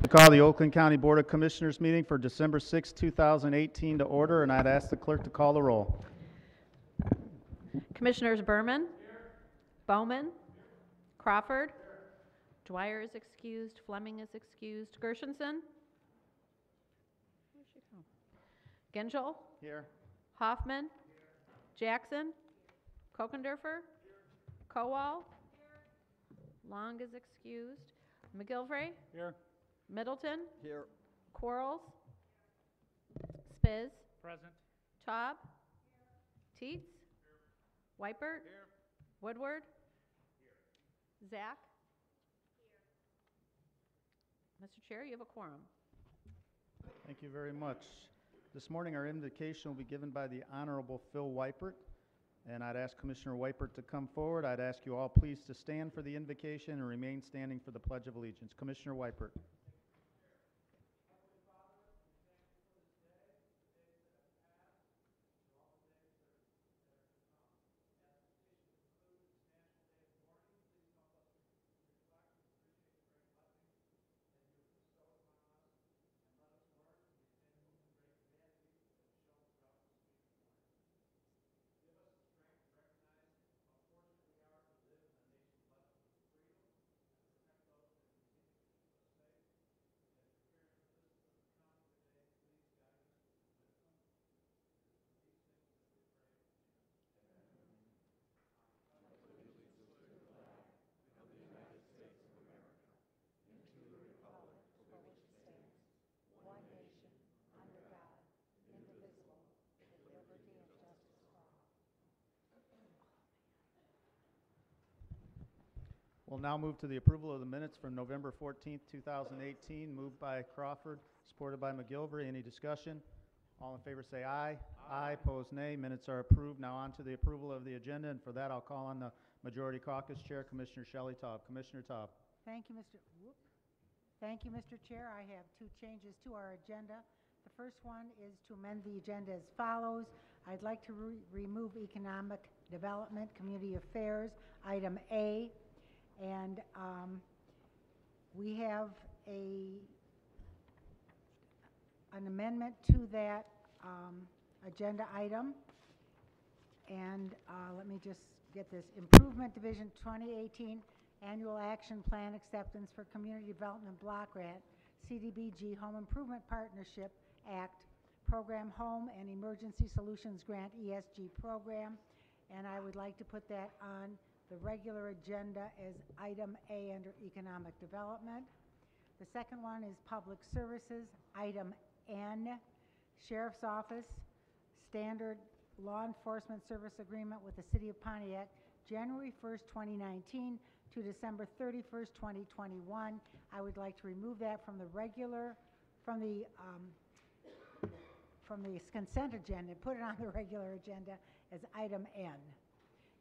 Call the Oakland County Board of Commissioners meeting for December 6, 2018 to order, and I'd ask the clerk to call the roll. Commissioners Berman, Bowman, Crawford, Dwyer is excused, Fleming is excused, Gershenson, where'd she go? Gengel, Here. Hoffman, Jackson, Kokendorfer, Kowal, Long is excused, McGilvray, Here. Middleton, Here. Quarles, Spiz, Present. Taub, Teets, Weipert, Woodward, Zach. Mr. Chair, you have a quorum. Thank you very much. This morning our invocation will be given by the Honorable Phil Weipert, and I'd ask Commissioner Weipert to come forward. I'd ask you all please to stand for the invocation and remain standing for the Pledge of Allegiance. Commissioner Weipert. We'll now move to the approval of the minutes from November 14th, 2018, moved by Crawford, supported by McGilvray. Any discussion? All in favor say aye. Aye. Opposed, nay. Minutes are approved. Now on to the approval of the agenda, and for that I'll call on the Majority Caucus Chair, Commissioner Shelley Taub. Commissioner Taub. Thank you, Mr. Chair. I have two changes to our agenda. The first one is to amend the agenda as follows. I'd like to remove Economic Development, Community Affairs, item A, and we have an amendment to that agenda item. And let me just get this. Improvement Division 2018 Annual Action Plan Acceptance for Community Development Block Grant, CDBG Home Improvement Partnership Act, Program Home and Emergency Solutions Grant ESG Program. And I would like to put that on the regular agenda as item A under Economic Development. The second one is Public Services, item N, Sheriff's Office, Standard Law Enforcement Service Agreement with the City of Pontiac, January 1st, 2019 to December 31st, 2021. I would like to remove that from the regular, from the consent agenda, put it on the regular agenda as item N.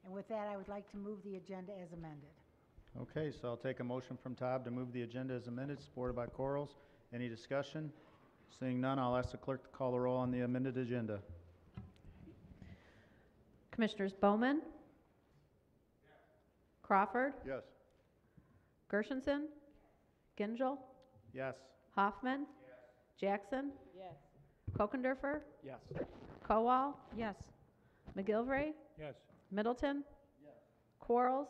And with that, I would like to move the agenda as amended. Okay, so I'll take a motion from Taub to move the agenda as amended, supported by Quarles. Any discussion? Seeing none, I'll ask the clerk to call the roll on the amended agenda. Commissioners Bowman, Crawford, Yes. Gershenson, Gengel, Yes. Hoffman, Jackson, Kokendorfer, Yes. Kowal, McGilvray, Yes. Middleton, Quarles,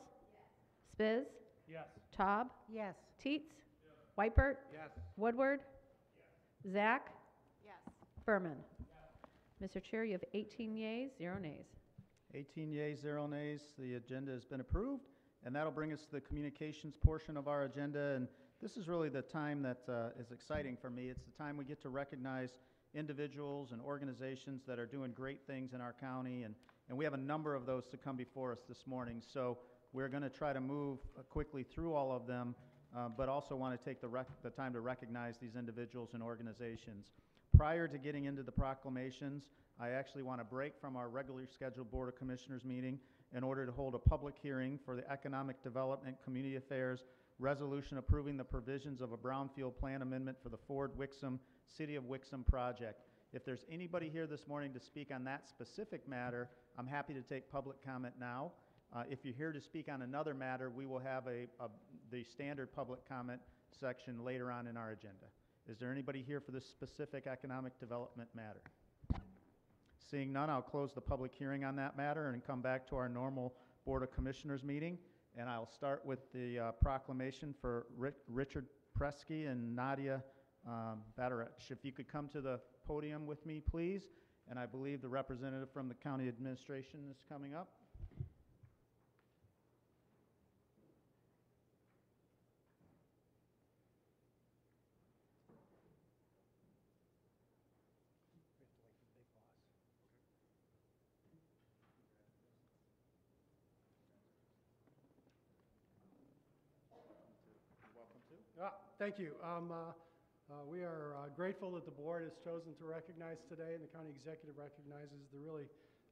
Spiz, Yes. Taub, Yes. Teets, Weipert, Yes. Woodward, Zach, Berman. Mr. Chair, you have 18 yeas, 0 nays. 18 yeas, 0 nays. The agenda has been approved, and that'll bring us to the communications portion of our agenda. And this is really the time that is exciting for me. It's the time we get to recognize individuals and organizations that are doing great things in our county, and we have a number of those to come before us this morning. So we're going to try to move quickly through all of them, but also want to take the time to recognize these individuals and organizations. Prior to getting into the proclamations, I actually want to break from our regularly scheduled Board of Commissioners meeting in order to hold a public hearing for the Economic Development, Community Affairs resolution approving the provisions of a brownfield plan amendment for the Ford Wixom City of Wixom project. If there's anybody here this morning to speak on that specific matter, I'm happy to take public comment now. If you're here to speak on another matter, we will have the standard public comment section later on in our agenda. Is there anybody here for this specific economic development matter? Seeing none, I'll close the public hearing on that matter and come back to our normal Board of Commissioners meeting. And I'll start with the proclamation for Richard Presky and Nadia Badarech. If you could come to the podium with me, please. And I believe the representative from the county administration is coming up. Thank you. We are grateful that the board has chosen to recognize today, and the county executive recognizes the really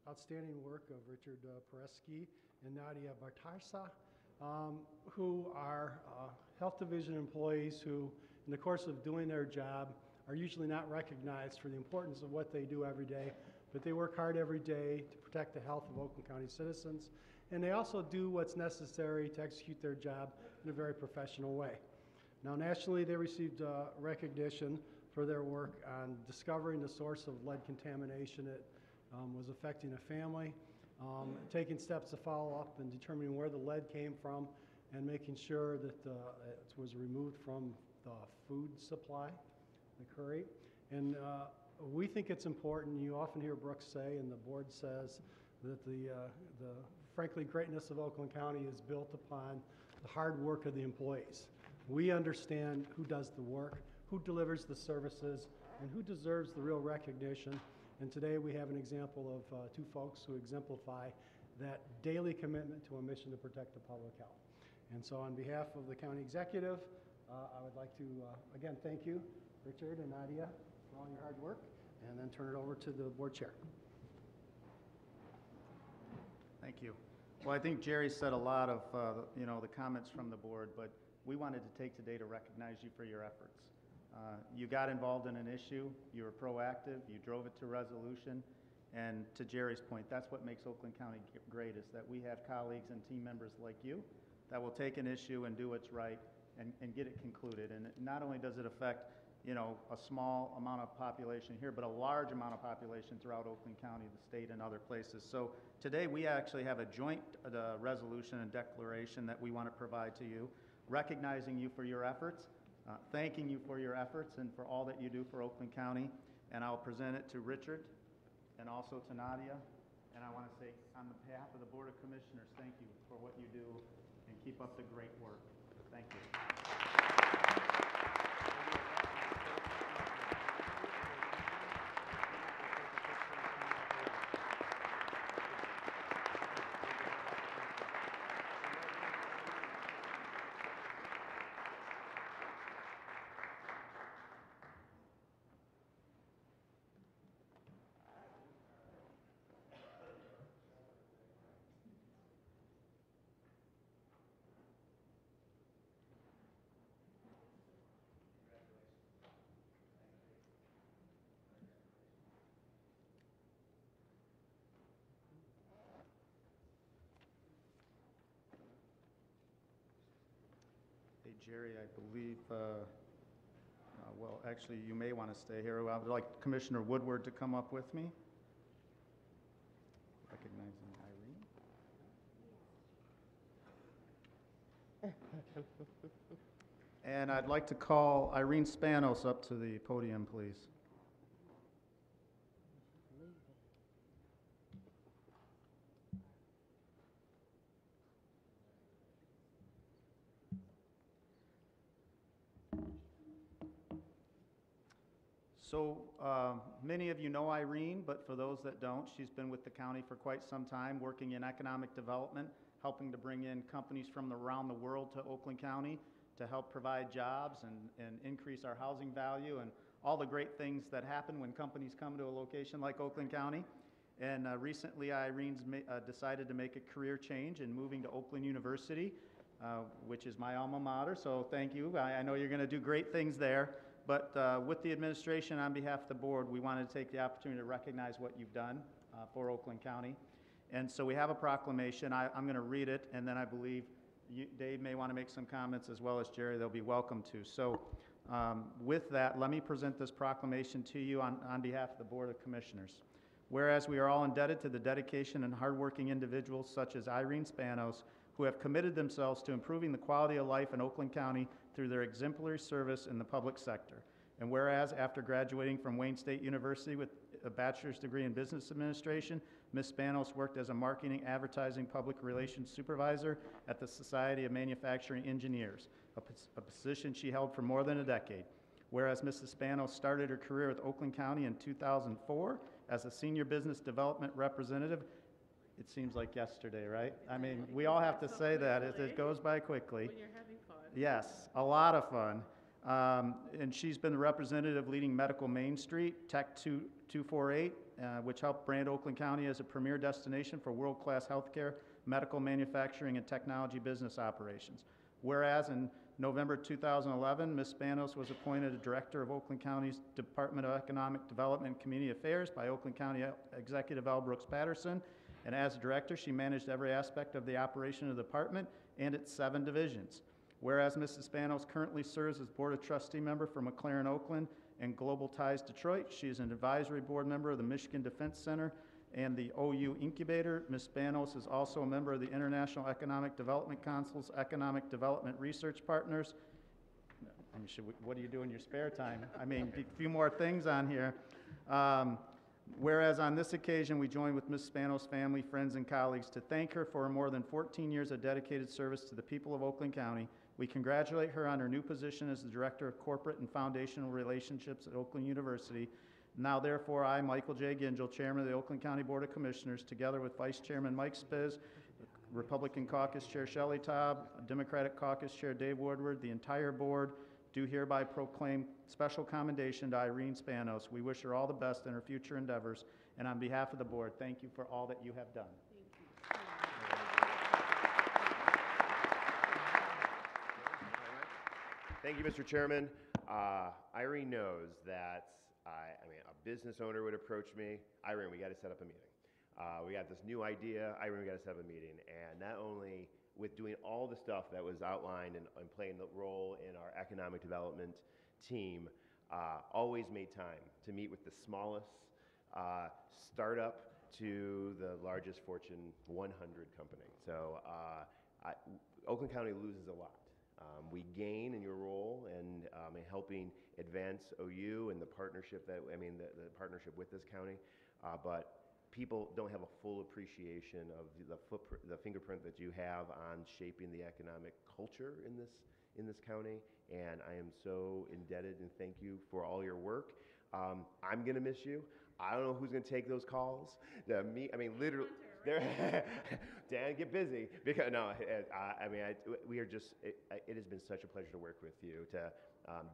outstanding work of Richard Presky and Nadia Bartarsa, who are health division employees who, in the course of doing their job, are usually not recognized for the importance of what they do every day, but they work hard every day to protect the health of Oakland County citizens, and they also do what's necessary to execute their job in a very professional way. Now, nationally, they received recognition for their work on discovering the source of lead contamination that was affecting a family, taking steps to follow up and determining where the lead came from, and making sure that it was removed from the food supply, the curry. And we think it's important. You often hear Brooks say, and the board says, that the frankly, greatness of Oakland County is built upon the hard work of the employees. We understand who does the work, who delivers the services, and who deserves the real recognition. And today we have an example of two folks who exemplify that daily commitment to a mission to protect the public health. And so on behalf of the county executive, I would like to, again, thank you, Richard and Nadia, for all your hard work, and then turn it over to the board chair. Thank you. Well, I think Jerry said a lot of, the comments from the board, but we wanted to take today to recognize you for your efforts. You got involved in an issue, you were proactive, you drove it to resolution, and to Jerry's point, that's what makes Oakland County great, is that we have colleagues and team members like you that will take an issue and do what's right and get it concluded. And not only does it affect, a small amount of population here, but a large amount of population throughout Oakland County, the state, and other places. So today we actually have a joint resolution and declaration that we want to provide to you, recognizing you for your efforts, thanking you for your efforts and for all that you do for Oakland County. And I'll present it to Richard and also to Nadia. And I want to say, on behalf of the Board of Commissioners, thank you for what you do and keep up the great work. Thank you. Hey, Jerry, I believe, well, actually, you may want to stay here. I would like Commissioner Woodward to come up with me. Recognizing Irene. And I'd like to call Irene Spanos up to the podium, please. So many of you know Irene, but for those that don't, she's been with the county for quite some time, working in economic development, helping to bring in companies from around the world to Oakland County to help provide jobs and increase our housing value and all the great things that happen when companies come to a location like Oakland County. And recently, Irene's decided to make a career change in moving to Oakland University, which is my alma mater, so thank you. I know you're going to do great things there. But with the administration, on behalf of the board, we wanted to take the opportunity to recognize what you've done for Oakland County. And so we have a proclamation. I'm going to read it, and then I believe Dave may want to make some comments as well as Jerry. They'll be welcome to. So with that, let me present this proclamation to you on behalf of the Board of Commissioners. Whereas we are all indebted to the dedication and hardworking individuals such as Irene Spanos, who have committed themselves to improving the quality of life in Oakland County through their exemplary service in the public sector. And whereas after graduating from Wayne State University with a bachelor's degree in business administration, Ms. Spanos worked as a marketing, advertising, public relations supervisor at the Society of Manufacturing Engineers, a position she held for more than a decade. Whereas Mrs. Spanos started her career with Oakland County in 2004 as a senior business development representative. It seems like yesterday, right? I mean, we all have to say that. It goes by quickly. When you're having fun. Yes, a lot of fun. And she's been the representative leading Medical Main Street, Tech 248, which helped brand Oakland County as a premier destination for world-class healthcare, medical manufacturing, and technology business operations. Whereas in November 2011, Ms. Spanos was appointed a director of Oakland County's Department of Economic Development and Community Affairs by Oakland County Executive L. Brooks Patterson. And as a director, she managed every aspect of the operation of the department and its 7 divisions. Whereas Mrs. Spanos currently serves as Board of Trustee member for McLaren Oakland and Global Ties Detroit. She is an advisory board member of the Michigan Defense Center and the OU Incubator. Ms. Spanos is also a member of the International Economic Development Council's Economic Development Research Partners. I mean, what do you do in your spare time? I mean, a few more things on here. Whereas on this occasion, we join with Ms. Spanos' family, friends, and colleagues to thank her for her more than 14 years of dedicated service to the people of Oakland County. We congratulate her on her new position as the Director of Corporate and Foundational Relationships at Oakland University. Now, therefore, I, Michael J. Gingell, Chairman of the Oakland County Board of Commissioners, together with Vice Chairman Mike Spiz, Republican Caucus Chair Shelley Taub, Democratic Caucus Chair Dave Woodward, the entire board, do hereby proclaim special commendation to Irene Spanos. We wish her all the best in her future endeavors, and on behalf of the board, thank you for all that you have done. Thank you, Mr. Chairman. Irene knows that a business owner would approach me. Irene, we got to set up a meeting. We got this new idea. Irene, we got to set up a meeting. And not only with doing all the stuff that was outlined and playing the role in our economic development team, always made time to meet with the smallest startup to the largest Fortune 100 company. So Oakland County loses a lot. We gain in your role and in helping advance OU and the partnership the partnership with this county, but people don't have a full appreciation of the fingerprint that you have on shaping the economic culture in this county, and I am so indebted and thank you for all your work. I'm gonna miss you. I don't know who's gonna take those calls. Literally. Dan, get busy because no. We are just. It has been such a pleasure to work with you, to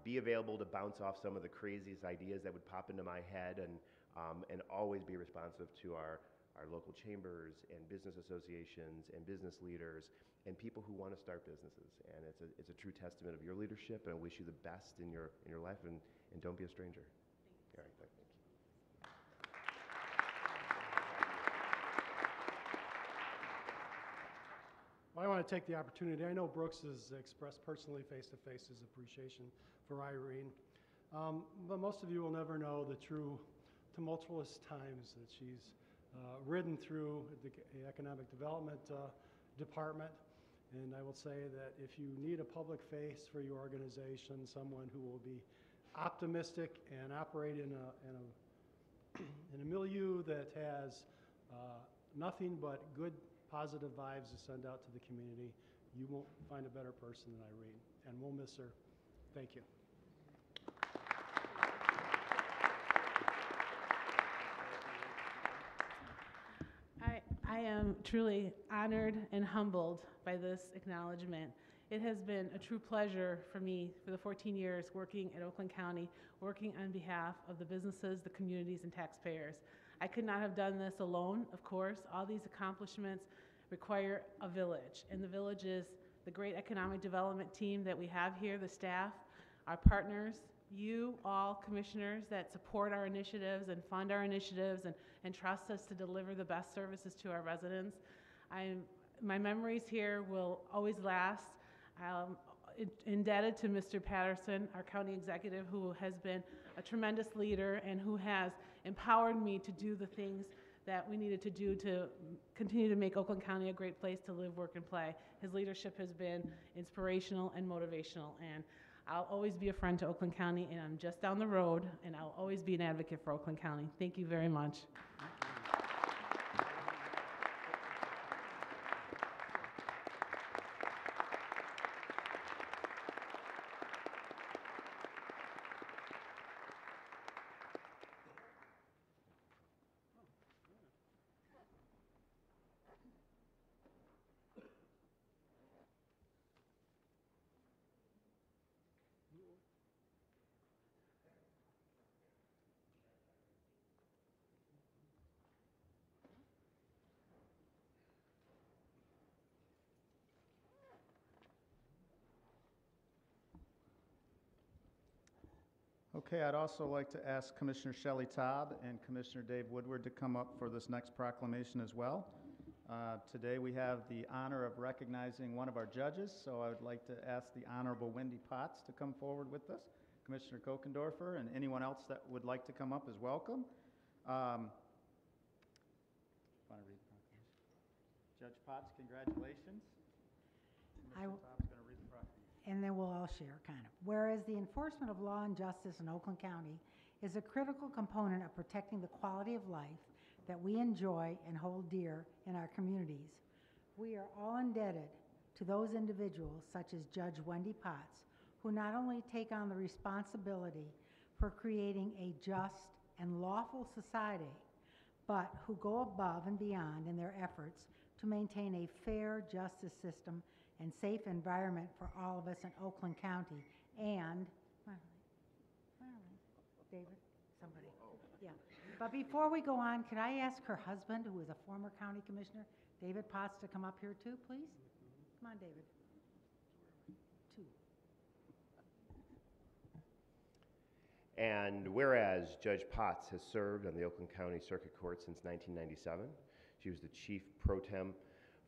be available to bounce off some of the craziest ideas that would pop into my head, and always be responsive to our local chambers and business associations and business leaders and people who want to start businesses. And it's a true testament of your leadership. And I wish you the best in your life, and don't be a stranger. All right, thank you. Well, I want to take the opportunity. I know Brooks has expressed personally face-to-face his appreciation for Irene, but most of you will never know the true tumultuous times that she's ridden through the Economic Development Department. And I will say that if you need a public face for your organization, someone who will be optimistic and operate in a milieu that has nothing but good, positive vibes to send out to the community, you won't find a better person than Irene, and we'll miss her. Thank you. I am truly honored and humbled by this acknowledgement. It has been a true pleasure for me for the 14 years working at Oakland County, working on behalf of the businesses, the communities, and taxpayers. I could not have done this alone, of course. All these accomplishments require a village, and the village is the great economic development team that we have here, the staff, our partners, you all commissioners that support our initiatives and fund our initiatives and trust us to deliver the best services to our residents. My memories here will always last. Indebted to Mr. Patterson, our county executive, who has been a tremendous leader and who has empowered me to do the things that we needed to do to continue to make Oakland County a great place to live, work, and play. His leadership has been inspirational and motivational, and I'll always be a friend to Oakland County, and I'm just down the road, and I'll always be an advocate for Oakland County. Thank you very much. Okay, I'd also like to ask Commissioner Shelley Taub and Commissioner Dave Woodward to come up for this next proclamation as well. Today we have the honor of recognizing one of our judges, so I would like to ask the Honorable Wendy Potts to come forward with us. Commissioner Kokendorfer and anyone else that would like to come up is welcome. Want to read the proclamation? Judge Potts, congratulations. Commissioner Taub's going to read the proclamation. And then we'll all share, kind of. Whereas the enforcement of law and justice in Oakland County is a critical component of protecting the quality of life that we enjoy and hold dear in our communities, we are all indebted to those individuals, such as Judge Wendy Potts, who not only take on the responsibility for creating a just and lawful society, but who go above and beyond in their efforts to maintain a fair justice system and safe environment for all of us in Oakland County. And, David, somebody, yeah. But before we go on, can I ask her husband, who is a former county commissioner, David Potts, to come up here too, please? Come on, David. Two. And whereas Judge Potts has served on the Oakland County Circuit Court since 1997, she was the chief pro tem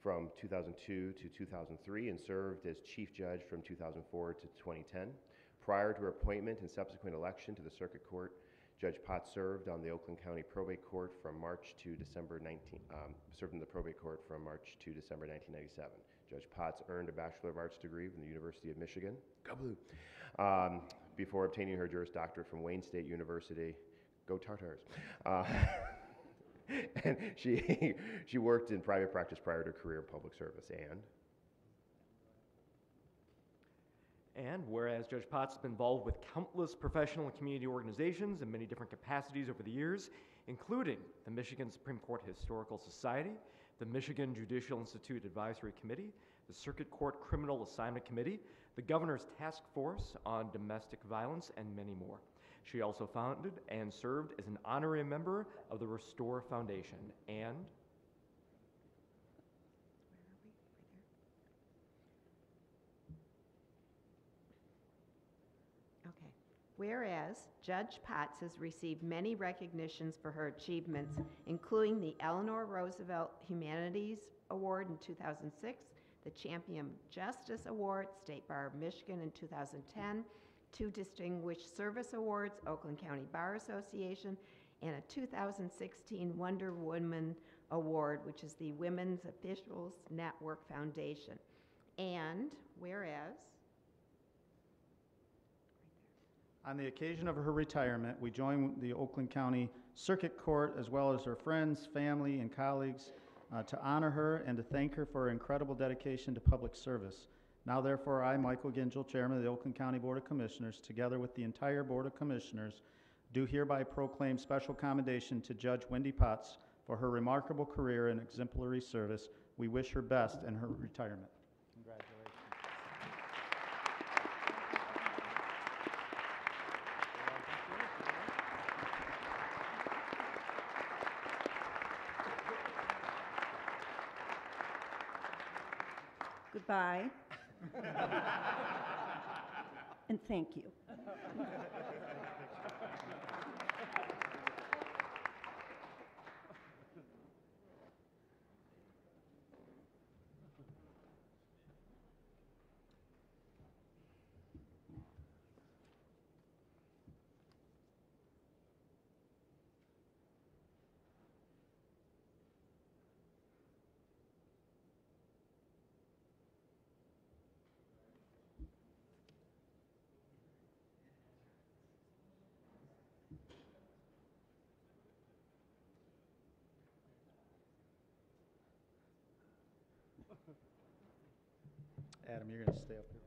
from 2002 to 2003 and served as chief judge from 2004 to 2010. Prior to her appointment and subsequent election to the Circuit Court, Judge Potts served on the Oakland County Probate Court from March to December 1997. Judge Potts earned a Bachelor of Arts degree from the University of Michigan, before obtaining her Juris Doctorate from Wayne State University. Go Tartars. And she worked in private practice prior to a career in public service. And whereas Judge Potts has been involved with countless professional and community organizations in many different capacities over the years, including the Michigan Supreme Court Historical Society, the Michigan Judicial Institute Advisory Committee, the Circuit Court Criminal Assignment Committee, the Governor's Task Force on Domestic Violence, and many more. She also founded and served as an honorary member of the Restore Foundation. And okay. Whereas Judge Potts has received many recognitions for her achievements, including the Eleanor Roosevelt Humanities Award in 2006, the Champion Justice Award, State Bar of Michigan in 2010, 2 Distinguished Service Awards, Oakland County Bar Association, and a 2016 Wonder Woman Award, which is the Women's Officials Network Foundation. And whereas, on the occasion of her retirement, we join the Oakland County Circuit Court, as well as her friends, family, and colleagues, to honor her and to thank her for her incredible dedication to public service. Now, therefore, I, Michael Gingell, Chairman of the Oakland County Board of Commissioners, together with the entire Board of Commissioners, do hereby proclaim special commendation to Judge Wendy Potts for her remarkable career and exemplary service. We wish her best in her retirement. Congratulations. Goodbye. And thank you. Adam, you're going to stay up here.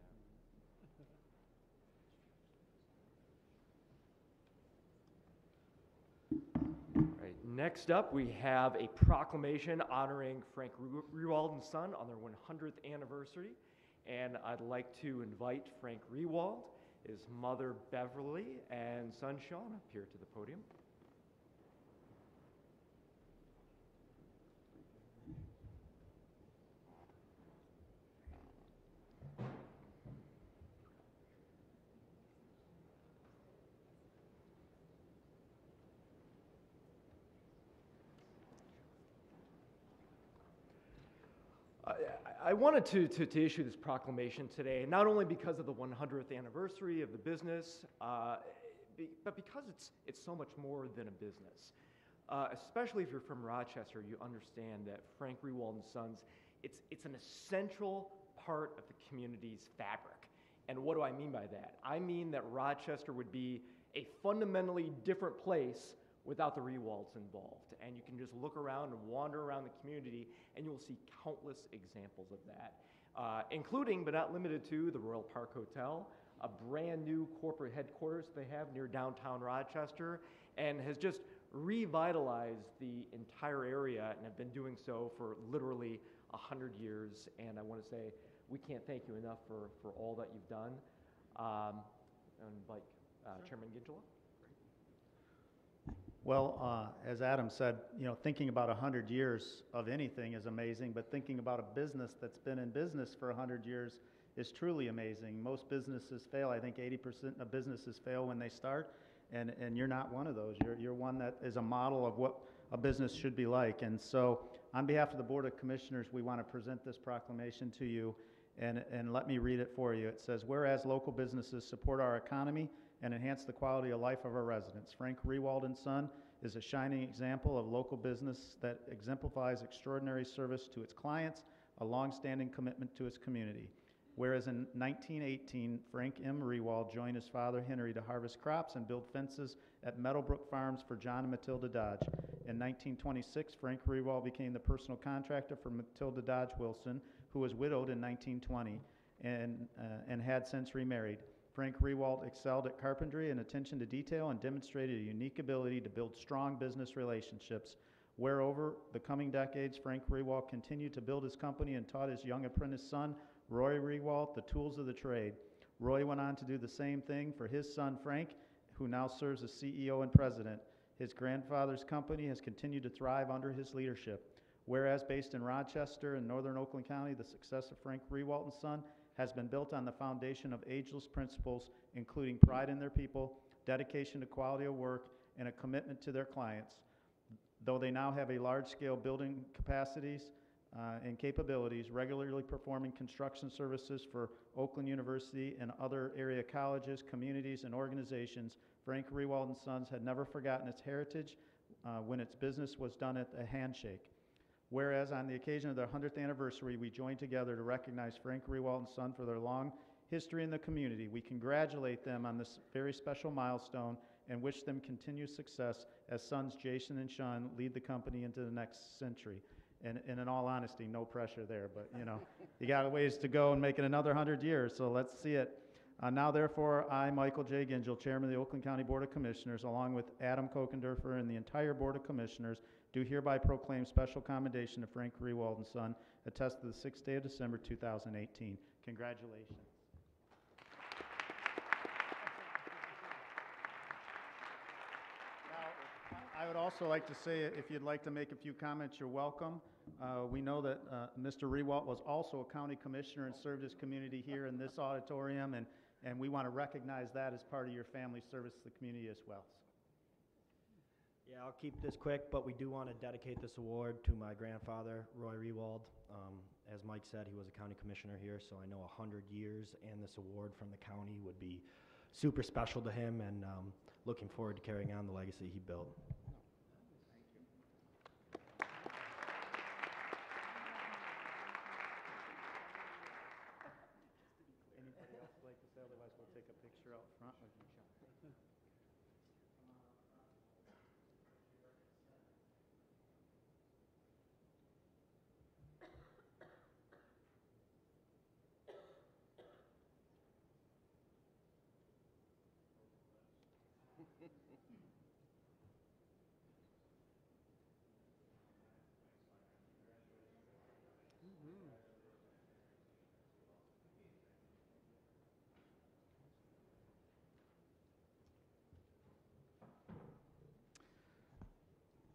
Right, next up, we have a proclamation honoring Frank Rewald and Son on their 100th anniversary. And I'd like to invite Frank Rewald, his mother Beverly, and son Sean up here to the podium. I wanted to issue this proclamation today, not only because of the 100th anniversary of the business, but because it's so much more than a business. Especially if you're from Rochester, you understand that Frank Rewald and Sons, it's an essential part of the community's fabric. And what do I mean by that? I mean that Rochester would be a fundamentally different place without the Rewalds involved. And you can just look around and wander around the community and you will see countless examples of that, including but not limited to the Royal Park Hotel, a brand new corporate headquarters they have near downtown Rochester, and has just revitalized the entire area and have been doing so for literally 100 years. And I want to say we can't thank you enough for all that you've done. And like Chairman Gingela. Well, as Adam said, thinking about 100 years of anything is amazing, but thinking about a business that's been in business for 100 years is truly amazing. Most businesses fail. I think 80% of businesses fail when they start, and you're not one of those. You're one that is a model of what a business should be like. And so on behalf of the Board of Commissioners, we want to present this proclamation to you, and let me read it for you. It says, whereas local businesses support our economy and enhance the quality of life of our residents. Frank Rewald and Son is a shining example of local business that exemplifies extraordinary service to its clients, a long-standing commitment to its community. Whereas in 1918, Frank M. Rewald joined his father Henry to harvest crops and build fences at Meadowbrook Farms for John and Matilda Dodge. In 1926, Frank Rewald became the personal contractor for Matilda Dodge Wilson, who was widowed in 1920 and had since remarried. Frank Rewald excelled at carpentry and attention to detail and demonstrated a unique ability to build strong business relationships. Where over the coming decades, Frank Rewald continued to build his company and taught his young apprentice son, Roy Rewald, the tools of the trade. Roy went on to do the same thing for his son, Frank, who now serves as CEO and president. His grandfather's company has continued to thrive under his leadership. Whereas based in Rochester and northern Oakland County, the success of Frank Rewald and Son has been built on the foundation of ageless principles, including pride in their people, dedication to quality of work, and a commitment to their clients. Though they now have a large-scale building capacities and capabilities, regularly performing construction services for Oakland University and other area colleges, communities, and organizations, Frank Rewald and Sons had never forgotten its heritage when its business was done at a handshake. Whereas on the occasion of their 100th anniversary, we joined together to recognize Frank Rewald and Son for their long history in the community. We congratulate them on this very special milestone and wish them continued success as sons Jason and Sean lead the company into the next century. And in all honesty, no pressure there, but you got a ways to go and make it another 100 years, so let's see it. Now, therefore, I, Michael J. Gingell, Chairman of the Oakland County Board of Commissioners, along with Adam Kokendorfer and the entire Board of Commissioners, do hereby proclaim special commendation to Frank Rewald and Son, attested to the 6th day of December, 2018. Congratulations. Now, I would also like to say, if you'd like to make a few comments, you're welcome. We know that Mr. Rewald was also a county commissioner and served his community here in this auditorium, and we want to recognize that as part of your family service to the community as well. Yeah, I'll keep this quick, but we do want to dedicate this award to my grandfather, Roy Rewald. As Mike said, he was a county commissioner here, so I know 100 years and this award from the county would be super special to him, and looking forward to carrying on the legacy he built. Anybody else would like to say? Otherwise, we'll take a picture out front with you, Sean.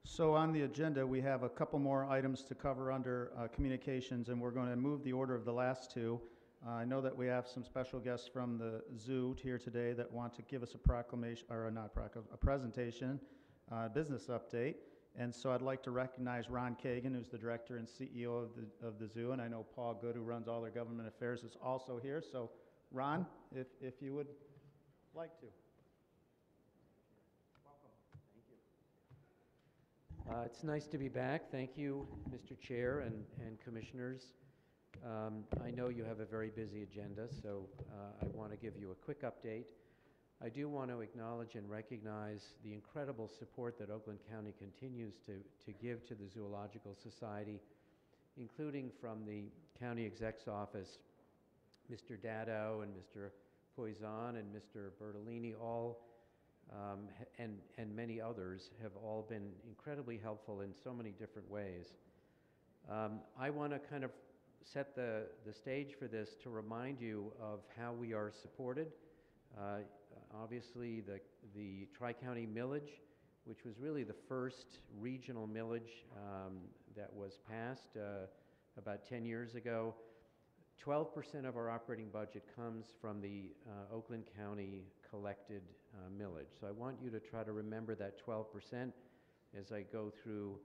So on the agenda, we have a couple more items to cover under communications, and we're going to move the order of the last two. I know that we have some special guests from the zoo here today that want to give us a proclamation, or a presentation, business update. And so I'd like to recognize Ron Kagan, who's the director and CEO of the zoo, and I know Paul Good, who runs all their government affairs, is also here. So Ron, if you would like to. It's nice to be back. Thank you, Mr. Chair and Commissioners. I know you have a very busy agenda, so I want to give you a quick update. I do want to acknowledge and recognize the incredible support that Oakland County continues to give to the Zoological Society, including from the County Exec's office. Mr. Dado and Mr. Poison and Mr. Bertolini, all and many others have all been incredibly helpful in so many different ways. I want to kind of set the stage for this to remind you of how we are supported. Obviously, the Tri-County millage, which was really the first regional millage that was passed about 10 years ago. 12% of our operating budget comes from the Oakland County collected millage. So I want you to try to remember that 12% as I go through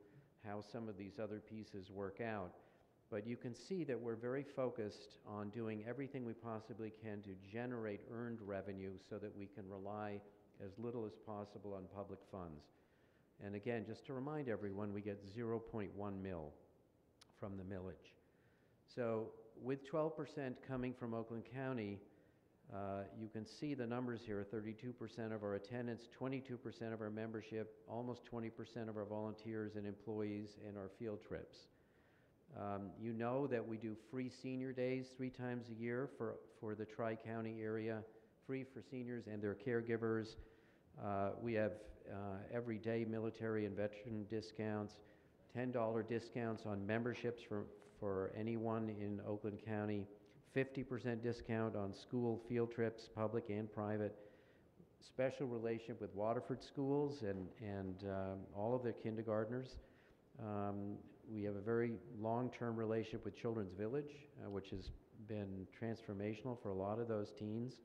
how some of these other pieces work out. But you can see that we're very focused on doing everything we possibly can to generate earned revenue so that we can rely as little as possible on public funds. And again, just to remind everyone, we get 0.1 mil from the millage. So with 12% coming from Oakland County, you can see the numbers here: 32% of our attendance, 22% of our membership, almost 20% of our volunteers and employees, and our field trips. You know that we do free senior days 3 times a year for the Tri-County area, free for seniors and their caregivers. We have everyday military and veteran discounts, $10 discounts on memberships for anyone in Oakland County, 50% discount on school field trips, public and private, special relationship with Waterford schools and all of their kindergartners. We have a very long-term relationship with Children's Village, which has been transformational for a lot of those teens.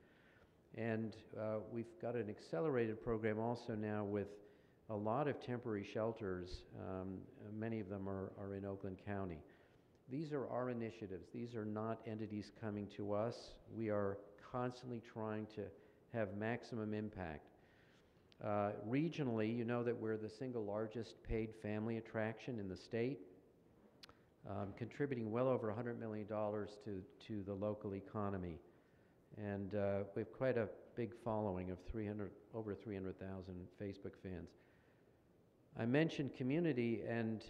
And we've got an accelerated program also now with a lot of temporary shelters. Many of them are in Oakland County. These are our initiatives. These are not entities coming to us. We are constantly trying to have maximum impact. Regionally, you know that we're the single largest paid family attraction in the state, contributing well over $100 million to the local economy. And we have quite a big following of over 300,000 Facebook fans. I mentioned community, and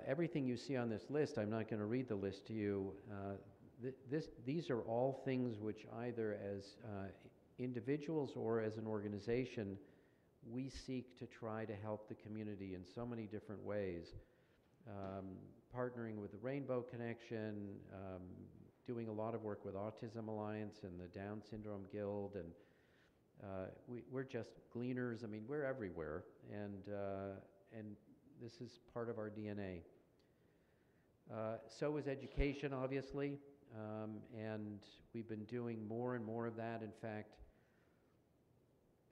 everything you see on this list, I'm not going to read the list to you. These are all things which either as individuals or as an organization, we seek to try to help the community in so many different ways. Partnering with the Rainbow Connection, doing a lot of work with Autism Alliance and the Down Syndrome Guild, and we're just gleaners. I mean, we're everywhere, and this is part of our DNA. So is education, obviously, and we've been doing more and more of that. In fact,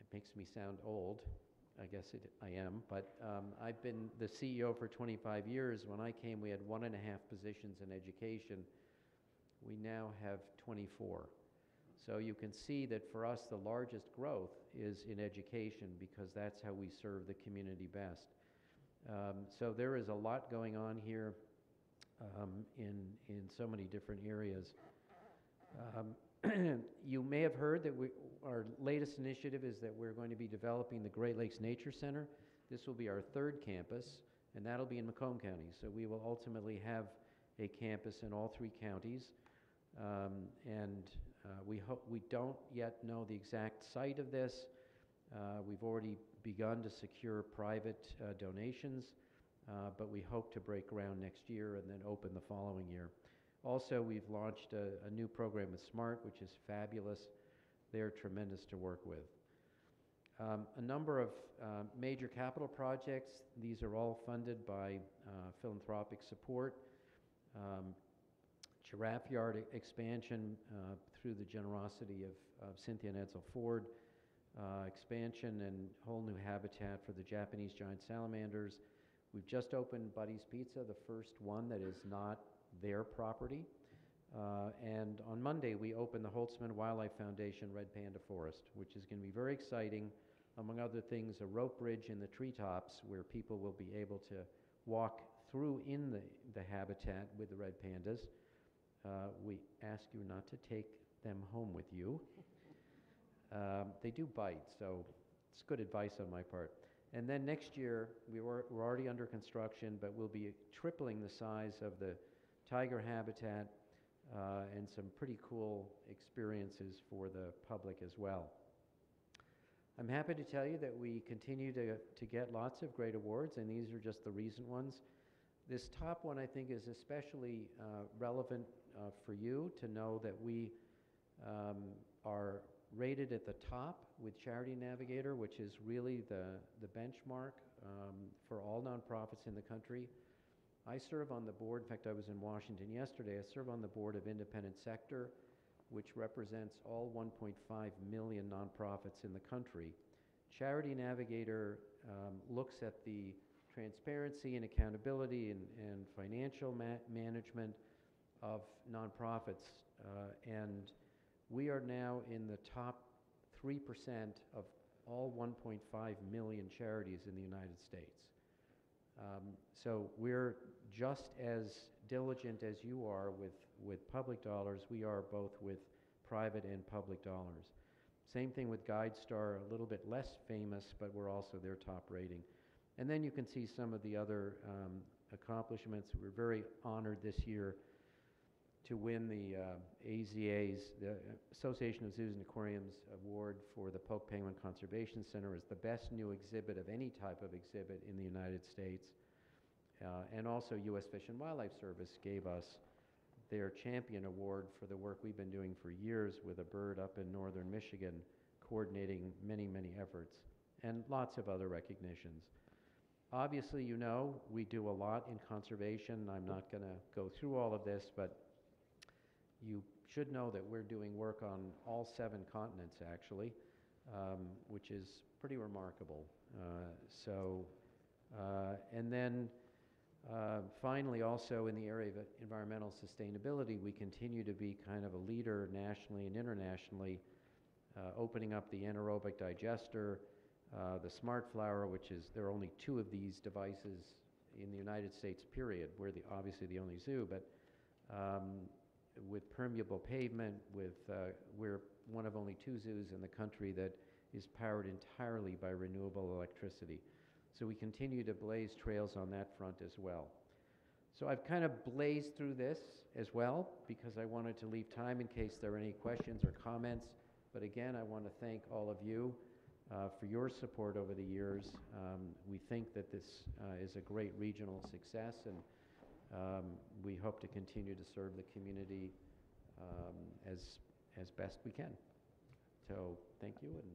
it makes me sound old. I guess I am, but I've been the CEO for 25 years. When I came, we had 1.5 positions in education. We now have 24. So you can see that for us, the largest growth is in education because that's how we serve the community best. So there is a lot going on here in so many different areas. You may have heard that our latest initiative is that we're going to be developing the Great Lakes Nature Center. This will be our 3rd campus, and that'll be in Macomb County. So we will ultimately have a campus in all 3 counties. We don't yet know the exact site of this. We've already begun to secure private donations, but we hope to break ground next year and then open the following year. Also, we've launched a new program with SMART, which is fabulous. They're tremendous to work with. A number of major capital projects. These are all funded by philanthropic support. Giraffe Yard expansion through the generosity of Cynthia and Edsel Ford. Expansion and whole new habitat for the Japanese giant salamanders. We've just opened Buddy's Pizza, the first one that is not their property. And on Monday, we opened the Holtzman Wildlife Foundation Red Panda Forest, which is going to be very exciting. Among other things, a rope bridge in the treetops where people will be able to walk through in the habitat with the red pandas. We ask you not to take them home with you. They do bite, so it's good advice on my part. And then next year, we're already under construction, but we'll be tripling the size of the tiger habitat and some pretty cool experiences for the public as well. I'm happy to tell you that we continue to get lots of great awards, and these are just the recent ones. This top one, I think, is especially relevant for you to know that we are rated at the top with Charity Navigator, which is really the benchmark for all nonprofits in the country. I serve on the board, in fact, I was in Washington yesterday, I serve on the board of Independent Sector, which represents all 1.5 million nonprofits in the country. Charity Navigator looks at the transparency and accountability and financial management of nonprofits, and we are now in the top 3% of all 1.5 million charities in the United States. So we're just as diligent as you are with public dollars. We are both with private and public dollars. Same thing with GuideStar, a little bit less famous, but we're also their top rating. And then you can see some of the other accomplishments. We're very honored this year to win the AZA's, the Association of Zoos and Aquariums Award for the Polk Penguin Conservation Center as the best new exhibit of any type of exhibit in the United States. And also U.S. Fish and Wildlife Service gave us their champion award for the work we've been doing for years with a bird up in northern Michigan, coordinating many, many efforts, and lots of other recognitions. Obviously, you know, we do a lot in conservation. I'm not going to go through all of this, but you should know that we're doing work on all 7 continents, actually, which is pretty remarkable. And then finally, also in the area of environmental sustainability, we continue to be kind of a leader nationally and internationally, opening up the anaerobic digester, the Smart Flower, which is, there are only 2 of these devices in the United States, period. We're obviously the only zoo, but with permeable pavement, we're one of only 2 zoos in the country that is powered entirely by renewable electricity. So we continue to blaze trails on that front as well. So I've kind of blazed through this as well because I wanted to leave time in case there are any questions or comments. But again, I want to thank all of you for your support over the years. We think that this is a great regional success, and we hope to continue to serve the community as best we can. So thank you. And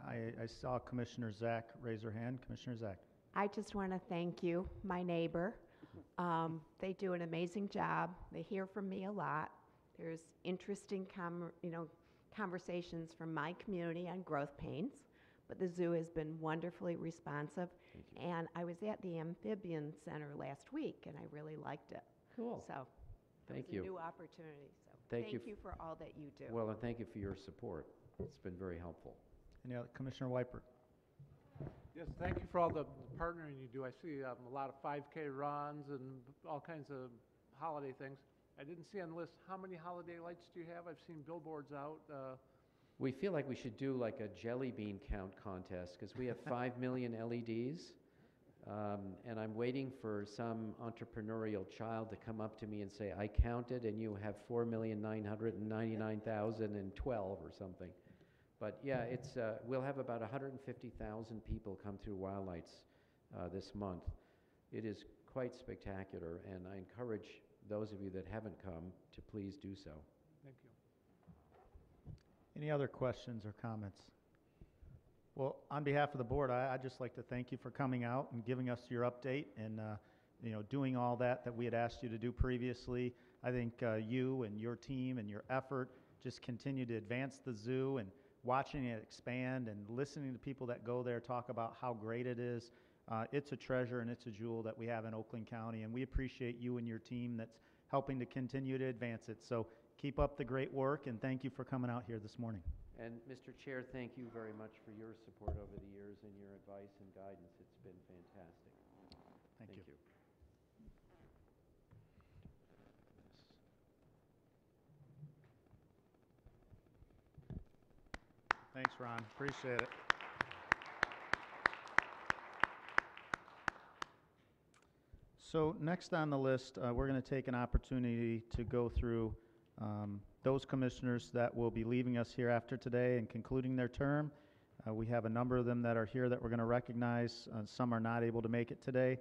I saw Commissioner Zach raise her hand. Commissioner Zach. I just want to thank you, my neighbor. They do an amazing job. They hear from me a lot. There's interesting conversations from my community on growth pains, but the zoo has been wonderfully responsive. And I was at the Amphibian Center last week, and I really liked it. Cool. So thank it was you. a new opportunity. So Thank you for all that you do. Well, and thank you for your support. It's been very helpful. Any other? Commissioner Weipert. Yes, thank you for all the partnering you do. I see a lot of 5K runs and all kinds of holiday things. I didn't see on the list, how many holiday lights do you have? I've seen billboards out. We feel like we should do like a jelly bean count contest because we have 5 million LEDs. And I'm waiting for some entrepreneurial child to come up to me and say, I counted and you have 4,999,012 or something. But yeah, we'll have about 150,000 people come through Wildlights this month. It is quite spectacular, and I encourage those of you that haven't come to please do so. Thank you. Any other questions or comments? Well, on behalf of the board, I'd just like to thank you for coming out and giving us your update and doing all that we had asked you to do previously. I think you and your team and your effort just continue to advance the zoo, and watching it expand and listening to people that go there talk about how great it is. It's a treasure and it's a jewel that we have in Oakland County, and we appreciate you and your team that's helping to continue to advance it. So keep up the great work, and thank you for coming out here this morning. And Mr. Chair, thank you very much for your support over the years and your advice and guidance. It's been fantastic. Thank you. Thanks, Ron. Appreciate it. So next on the list, we're going to take an opportunity to go through those commissioners that will be leaving us here after today and concluding their term. We have a number of them that are here that we're going to recognize. Some are not able to make it today.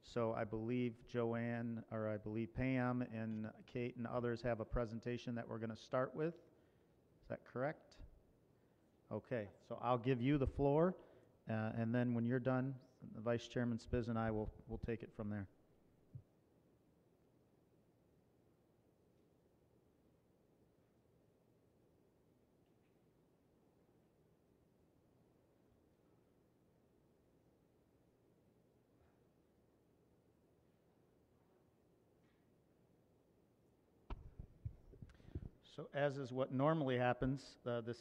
So I believe Joanne, or I believe Pam and Kate and others have a presentation that we're going to start with. Is that correct? Okay, so I'll give you the floor, and then when you're done, the Vice Chairman Spiz and I will take it from there. So as is what normally happens, the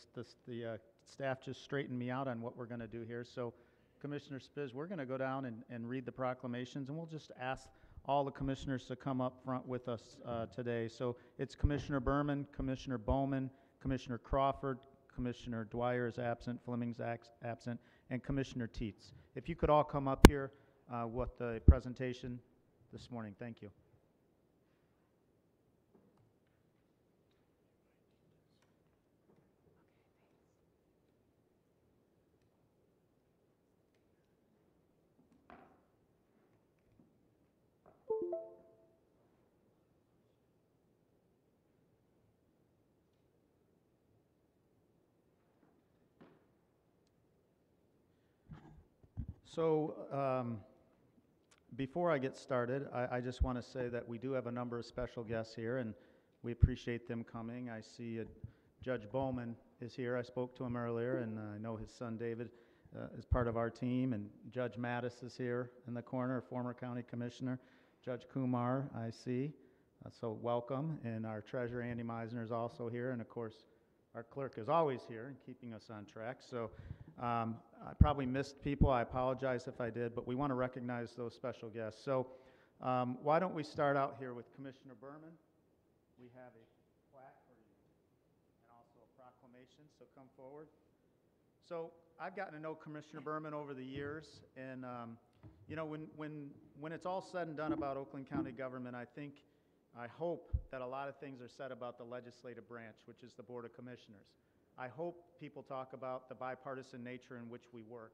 staff just straightened me out on what we're going to do here. So Commissioner Spiz, we're going to go down and read the proclamations, and we'll just ask all the commissioners to come up front with us today. So it's Commissioner Berman, Commissioner Bowman, Commissioner Crawford, Commissioner Dwyer is absent, Fleming's absent, and Commissioner Teets. If you could all come up here with the presentation this morning. Thank you. So before I get started, I just want to say that we do have a number of special guests here, and we appreciate them coming. I see Judge Bowman is here. I spoke to him earlier, and I know his son David is part of our team, and Judge Mattis is here in the corner, former county commissioner. Judge Kumar, I see. So welcome. And our treasurer, Andy Meisner, is also here, and of course, our clerk is always here and keeping us on track. So I probably missed people. I apologize if I did, but we want to recognize those special guests. So why don't we start out here with Commissioner Berman? We have a plaque for you and also a proclamation, so come forward. So I've gotten to know Commissioner Berman over the years, and when it's all said and done about Oakland County government, I hope that a lot of things are said about the legislative branch, which is the Board of Commissioners. I hope people talk about the bipartisan nature in which we work.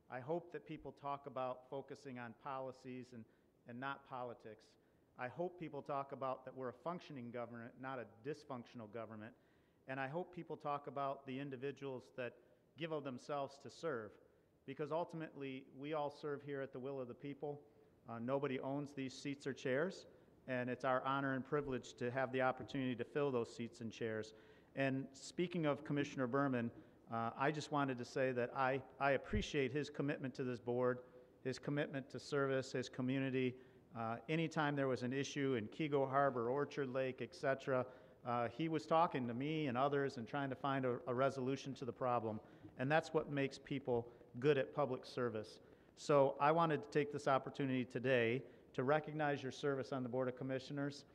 I hope that people talk about focusing on policies and not politics. I hope people talk about that we're a functioning government, not a dysfunctional government. And I hope people talk about the individuals that give of themselves to serve, because ultimately we all serve here at the will of the people. Nobody owns these seats or chairs, and it's our honor and privilege to have the opportunity to fill those seats and chairs. And speaking of Commissioner Berman, I just wanted to say that I appreciate his commitment to this board, his commitment to service, his community. Anytime there was an issue in Kego Harbor, Orchard Lake, etc., he was talking to me and others and trying to find a resolution to the problem. And that's what makes people good at public service. So I wanted to take this opportunity today to recognize your service on the Board of Commissioners.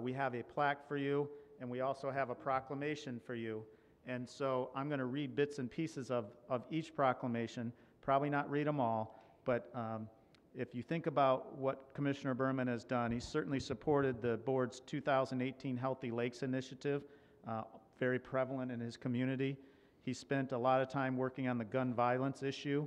We have a plaque for you, and we also have a proclamation for you. And so I'm going to read bits and pieces of each proclamation, probably not read them all, but if you think about what Commissioner Berman has done, he's certainly supported the board's 2018 Healthy Lakes Initiative, very prevalent in his community. He spent a lot of time working on the gun violence issue.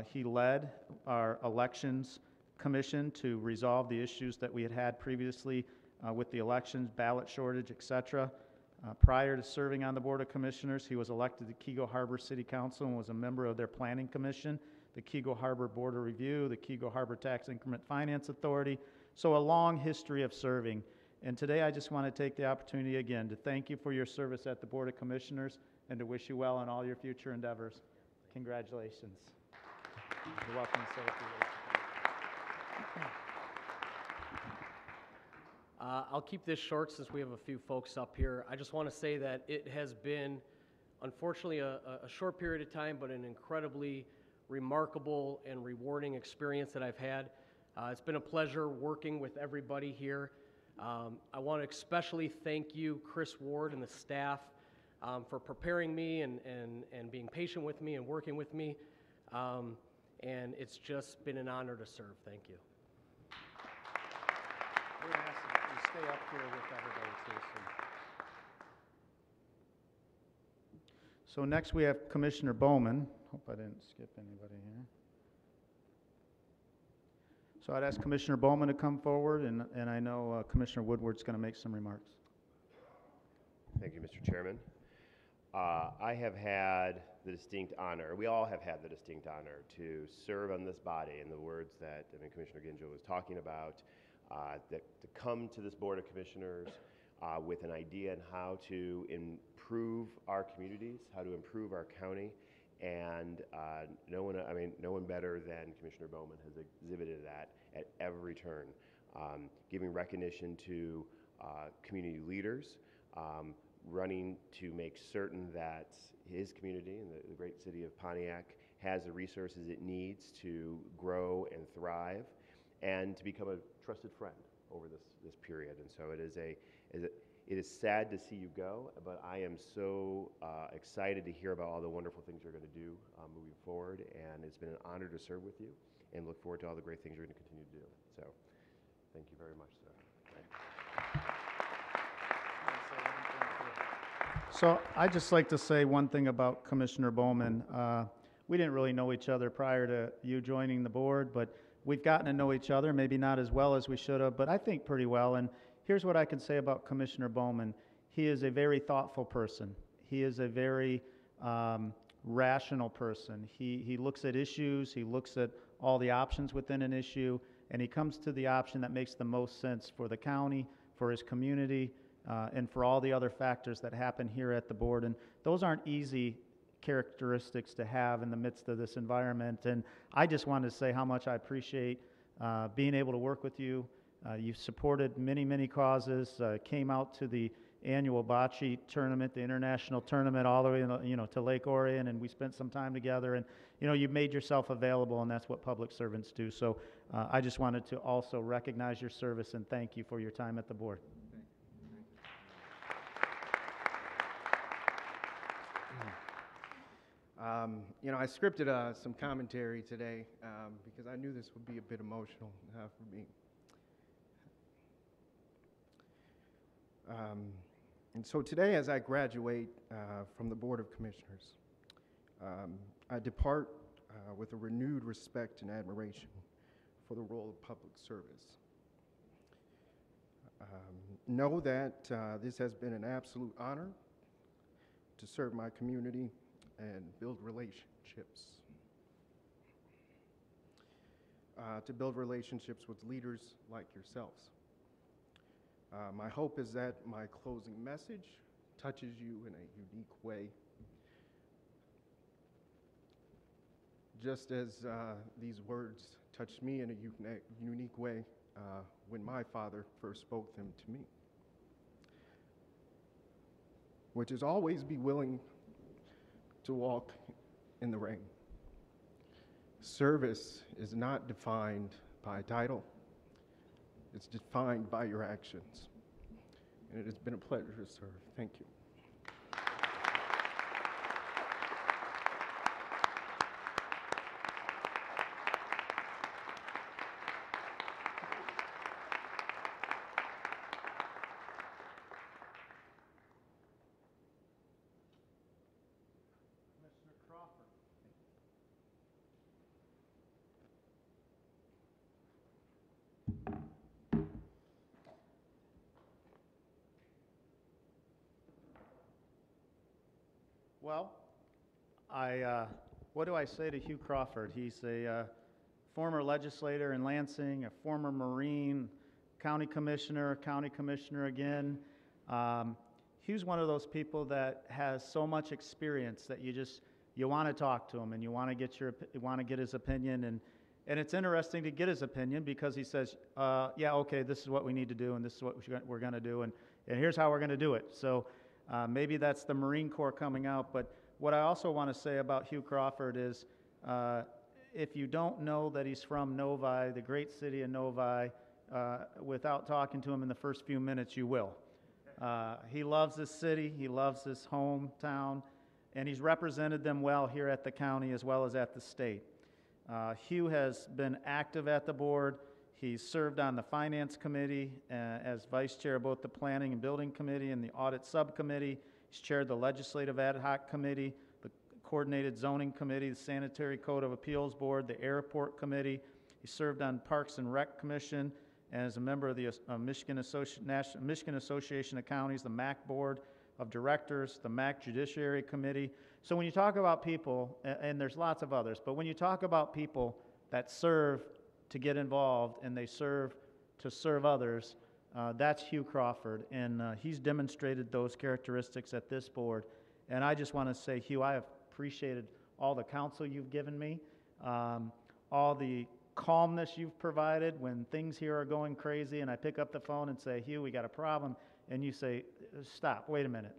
He led our elections commission to resolve the issues that we had had previously with the elections, ballot shortage, etc. Prior to serving on the Board of Commissioners, he was elected to Keego Harbor City Council and was a member of their Planning Commission, the Keego Harbor Board of Review, the Keego Harbor Tax Increment Finance Authority. So a long history of serving. And today I just want to take the opportunity again to thank you for your service at the Board of Commissioners and to wish you well in all your future endeavors. Congratulations. You're welcome to say a few words. I'll keep this short since we have a few folks up here. I just want to say that it has been, unfortunately, a short period of time, but an incredibly remarkable and rewarding experience that I've had. It's been a pleasure working with everybody here. I want to especially thank you, Chris Ward, and the staff for preparing me and being patient with me and working with me. And it's just been an honor to serve. Thank you. We're going to ask that you stay up here with everybody too. So next we have Commissioner Bowman. Hope I didn't skip anybody here. So I'd ask Commissioner Bowman to come forward, and I know Commissioner Woodward's going to make some remarks. Thank you, Mr. Chairman. I have had the distinct honor, we all have had the distinct honor to serve on this body in the words that Commissioner Ginjo was talking about, to come to this Board of Commissioners with an idea on how to improve our communities, how to improve our county, and no one better than Commissioner Bowman has exhibited that at every turn, giving recognition to community leaders, running to make certain that his community and the great city of Pontiac has the resources it needs to grow and thrive and to become a trusted friend over this period. And so it is sad to see you go, but I am so excited to hear about all the wonderful things you're going to do moving forward, and it's been an honor to serve with you and look forward to all the great things you're going to continue to do. So thank you very much, sir. So I'd just like to say one thing about Commissioner Bowman. We didn't really know each other prior to you joining the board, but we've gotten to know each other, maybe not as well as we should have, but I think pretty well. And here's what I can say about Commissioner Bowman. He is a very thoughtful person. He is a very rational person. He looks at issues, he looks at all the options within an issue, and he comes to the option that makes the most sense for the county, for his community, and for all the other factors that happen here at the board. And those aren't easy characteristics to have in the midst of this environment. And I just wanted to say how much I appreciate being able to work with you. You've supported many, many causes, came out to the annual bocce tournament, the international tournament, all the way to Lake Orion, and we spent some time together. And you've made yourself available, and that's what public servants do. So I just wanted to also recognize your service and thank you for your time at the board. I scripted some commentary today because I knew this would be a bit emotional for me. And so today, as I graduate from the Board of Commissioners, I depart with a renewed respect and admiration for the role of public service. Know that this has been an absolute honor to serve my community and build relationships. To build relationships with leaders like yourselves. My hope is that my closing message touches you in a unique way, just as these words touched me in a unique way when my father first spoke them to me, which is always be willing to walk in the rain. Service is not defined by title. It's defined by your actions. And it has been a pleasure to serve. Thank you. Well, what do I say to Hugh Crawford? He's a former legislator in Lansing, a former Marine, county commissioner again. Hugh's one of those people that has so much experience that you want to talk to him and you want to get his opinion, and it's interesting to get his opinion because he says, yeah, okay, this is what we need to do and this is what we're going to do, and here's how we're going to do it. So maybe that's the Marine Corps coming out, but what I also want to say about Hugh Crawford is if you don't know that he's from Novi, the great city of Novi, without talking to him in the first few minutes, you will. He loves this city, he loves this hometown, and he's represented them well here at the county as well as at the state. Hugh has been active at the board. He's served on the Finance Committee as Vice Chair of both the Planning and Building Committee and the Audit Subcommittee. He's chaired the Legislative Ad Hoc Committee, the Coordinated Zoning Committee, the Sanitary Code of Appeals Board, the Airport Committee. He served on Parks and Rec Commission and as a member of the Michigan Association of Counties, the MAC Board of Directors, the MAC Judiciary Committee. So when you talk about people, and there's lots of others, but when you talk about people that serve to get involved and they serve to serve others, that's Hugh Crawford, and he's demonstrated those characteristics at this board. And I just want to say, Hugh, I have appreciated all the counsel you've given me, all the calmness you've provided when things here are going crazy and I pick up the phone and say, Hugh, we got a problem, and you say, stop, wait a minute,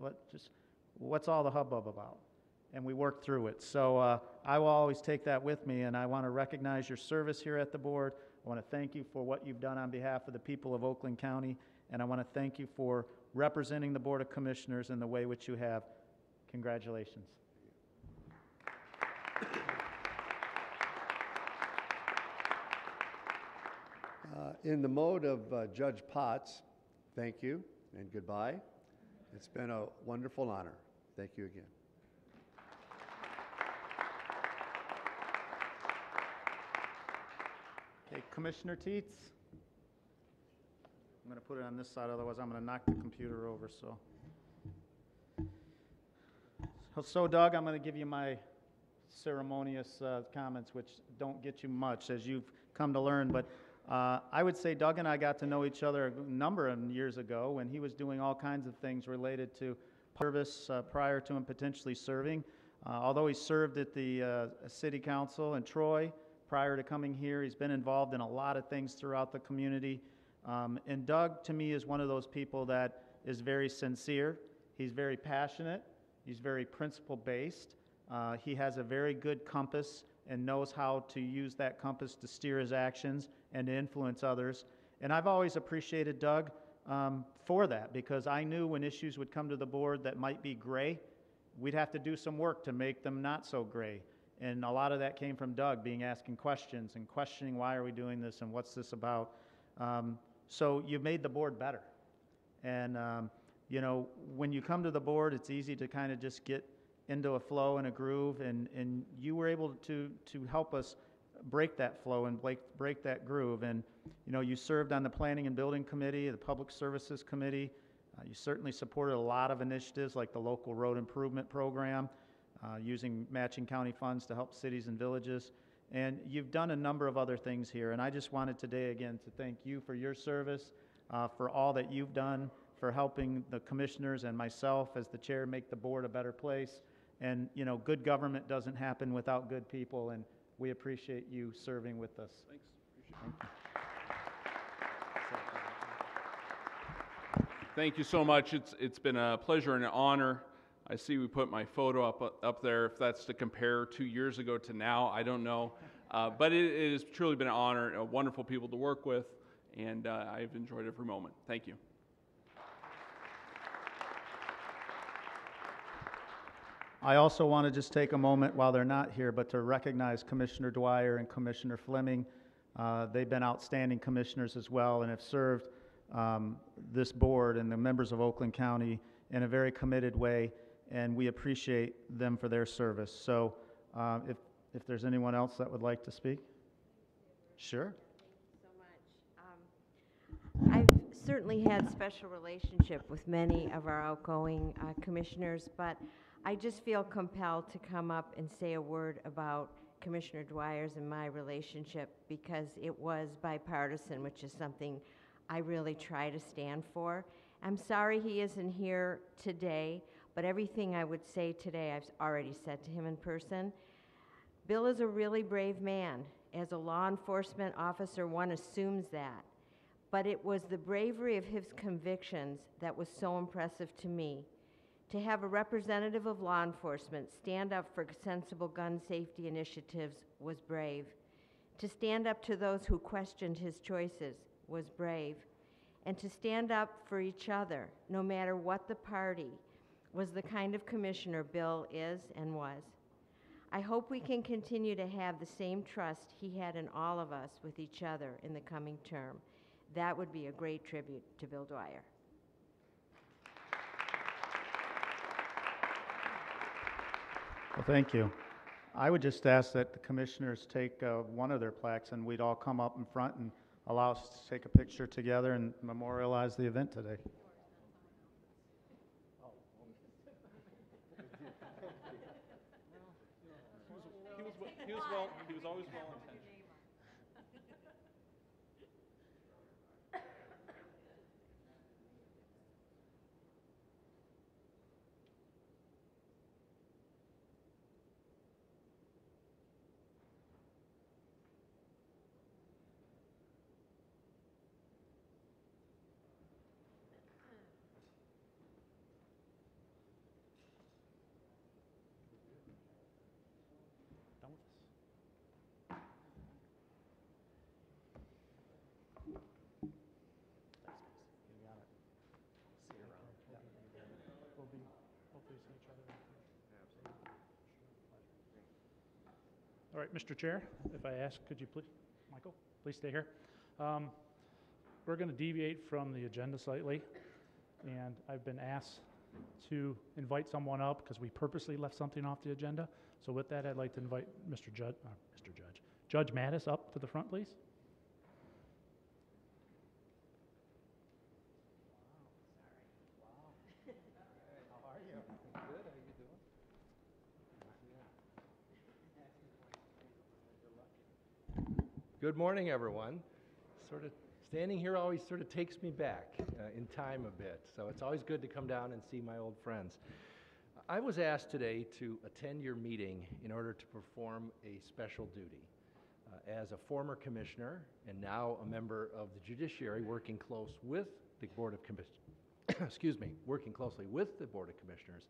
what's all the hubbub about? And we work through it. So I will always take that with me, and I want to recognize your service here at the board. I want to thank you for what you've done on behalf of the people of Oakland County, and I want to thank you for representing the Board of Commissioners in the way which you have. Congratulations. In the mode of Judge Potts, thank you and goodbye. It's been a wonderful honor. Thank you again. Okay, Commissioner Teets. I'm going to put it on this side, otherwise I'm going to knock the computer over. So Doug, I'm going to give you my ceremonious comments, which don't get you much, as you've come to learn, but I would say Doug and I got to know each other a number of years ago when he was doing all kinds of things related to service prior to him potentially serving. Although he served at the City Council in Troy prior to coming here, he's been involved in a lot of things throughout the community. And Doug, to me, is one of those people that is very sincere. He's very passionate. He's very principle-based. He has a very good compass and knows how to use that compass to steer his actions and to influence others. And I've always appreciated Doug for that, because I knew when issues would come to the board that might be gray, we'd have to do some work to make them not so gray. And a lot of that came from Doug asking questions and questioning why are we doing this and what's this about. So you've made the board better. And you know, when you come to the board, it's easy to kind of just get into a flow and a groove, and you were able to help us break that flow and break that groove. And you know, you served on the Planning and Building Committee, the Public Services Committee. You certainly supported a lot of initiatives like the Local Road Improvement Program, using matching county funds to help cities and villages. And you've done a number of other things here, and I just wanted today again to thank you for your service, for all that you've done, for helping the commissioners and myself as the chair make the board a better place. And you know, good government doesn't happen without good people, and we appreciate you serving with us. Thanks. Thank you. Thank you so much. It's been a pleasure and an honor. I see we put my photo up there. If that's to compare 2 years ago to now, I don't know. But it has truly been an honor, wonderful people to work with, and I've enjoyed every moment. Thank you. I also want to just take a moment while they're not here, but to recognize Commissioner Dwyer and Commissioner Fleming. They've been outstanding commissioners as well and have served this board and the members of Oakland County in a very committed way, and we appreciate them for their service. So if there's anyone else that would like to speak? Sure. I've certainly had special relationship with many of our outgoing commissioners, but I just feel compelled to come up and say a word about Commissioner Dwyer's and my relationship because it was bipartisan, which is something I really try to stand for. I'm sorry he isn't here today, but everything I would say today I've already said to him in person. Bill is a really brave man. As a law enforcement officer, one assumes that. But it was the bravery of his convictions that was so impressive to me. To have a representative of law enforcement stand up for sensible gun safety initiatives was brave. To stand up to those who questioned his choices was brave. And to stand up for each other, no matter what the party, was the kind of commissioner Bill is and was. I hope we can continue to have the same trust he had in all of us with each other in the coming term. That would be a great tribute to Bill Dwyer. Well, thank you. I would just ask that the commissioners take one of their plaques and we'd all come up in front and allow us to take a picture together and memorialize the event today. He was always well intentioned. All right, Mr. Chair, if I ask, could you please, Michael, please stay here. We're going to deviate from the agenda slightly, and I've been asked to invite someone up because we purposely left something off the agenda. So with that, I'd like to invite Judge Mattis up to the front, please. Good morning, everyone. Sort of standing here always sort of takes me back in time a bit, so it's always good to come down and see my old friends. I was asked today to attend your meeting in order to perform a special duty. As a former commissioner and now a member of the judiciary working close with the Board of working closely with the Board of Commissioners,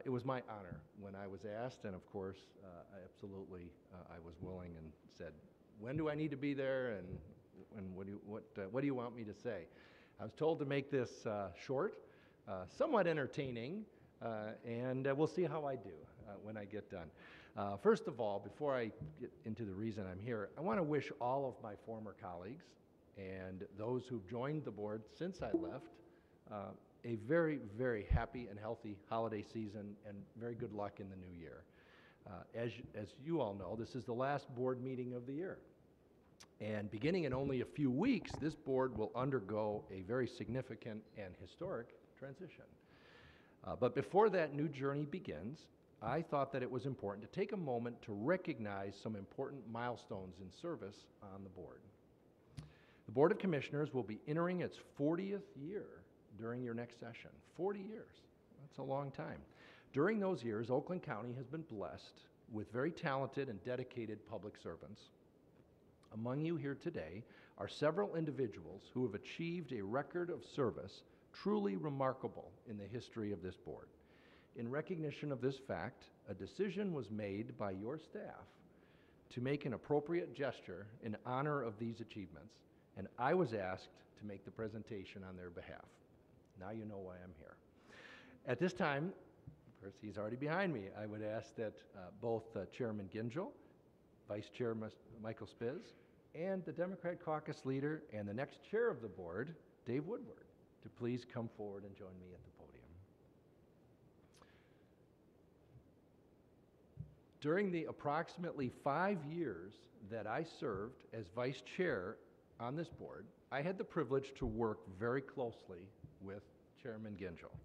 it was my honor when I was asked, and of course, I was willing and said, when do I need to be there, and what do you want me to say? I was told to make this short, somewhat entertaining, and we'll see how I do when I get done. First of all, before I get into the reason I'm here, I want to wish all of my former colleagues and those who've joined the board since I left a very, very happy and healthy holiday season and very good luck in the new year. As you all know, this is the last board meeting of the year. And beginning in only a few weeks, this board will undergo a very significant and historic transition. But before that new journey begins, I thought that it was important to take a moment to recognize some important milestones in service on the board. The Board of Commissioners will be entering its 40th year during your next session. 40 years. That's a long time. During those years, Oakland County has been blessed with very talented and dedicated public servants. Among you here today are several individuals who have achieved a record of service truly remarkable in the history of this board. In recognition of this fact, a decision was made by your staff to make an appropriate gesture in honor of these achievements, and I was asked to make the presentation on their behalf. Now you know why I'm here. At this time, of course, he's already behind me. I would ask that both Chairman Gingell, Vice Chair Michael Spiz, and the Democrat caucus leader and the next chair of the board, Dave Woodward, to please come forward and join me at the podium. During the approximately 5 years that I served as vice chair on this board, I had the privilege to work very closely with Chairman Gingell.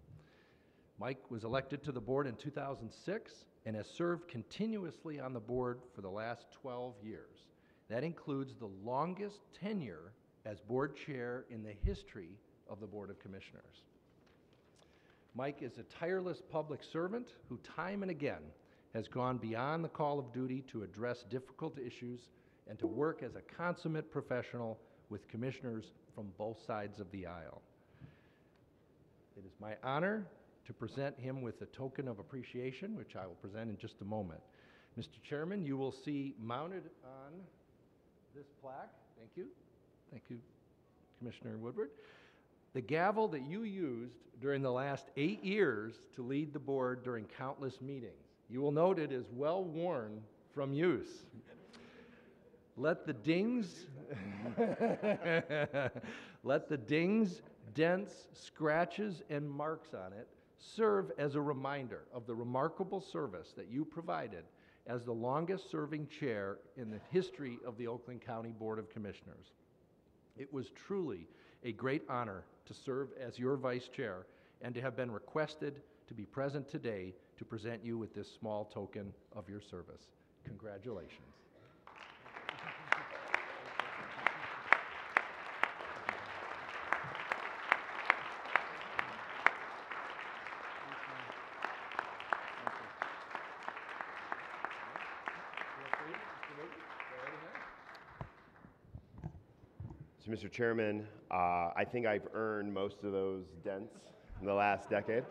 Mike was elected to the board in 2006 and has served continuously on the board for the last 12 years. That includes the longest tenure as board chair in the history of the Board of Commissioners. Mike is a tireless public servant who time and again has gone beyond the call of duty to address difficult issues and to work as a consummate professional with commissioners from both sides of the aisle. It is my honor to present him with a token of appreciation, which I will present in just a moment. Mr. Chairman, you will see mounted on this plaque, thank you, Commissioner Woodward, the gavel that you used during the last 8 years to lead the board during countless meetings. You will note it is well worn from use. Let the dings, dents, scratches, and marks on it serve as a reminder of the remarkable service that you provided as the longest serving chair in the history of the Oakland County Board of Commissioners. It was truly a great honor to serve as your vice chair and to have been requested to be present today to present you with this small token of your service. Congratulations. So, Mr. Chairman, I think I've earned most of those dents in the last decade.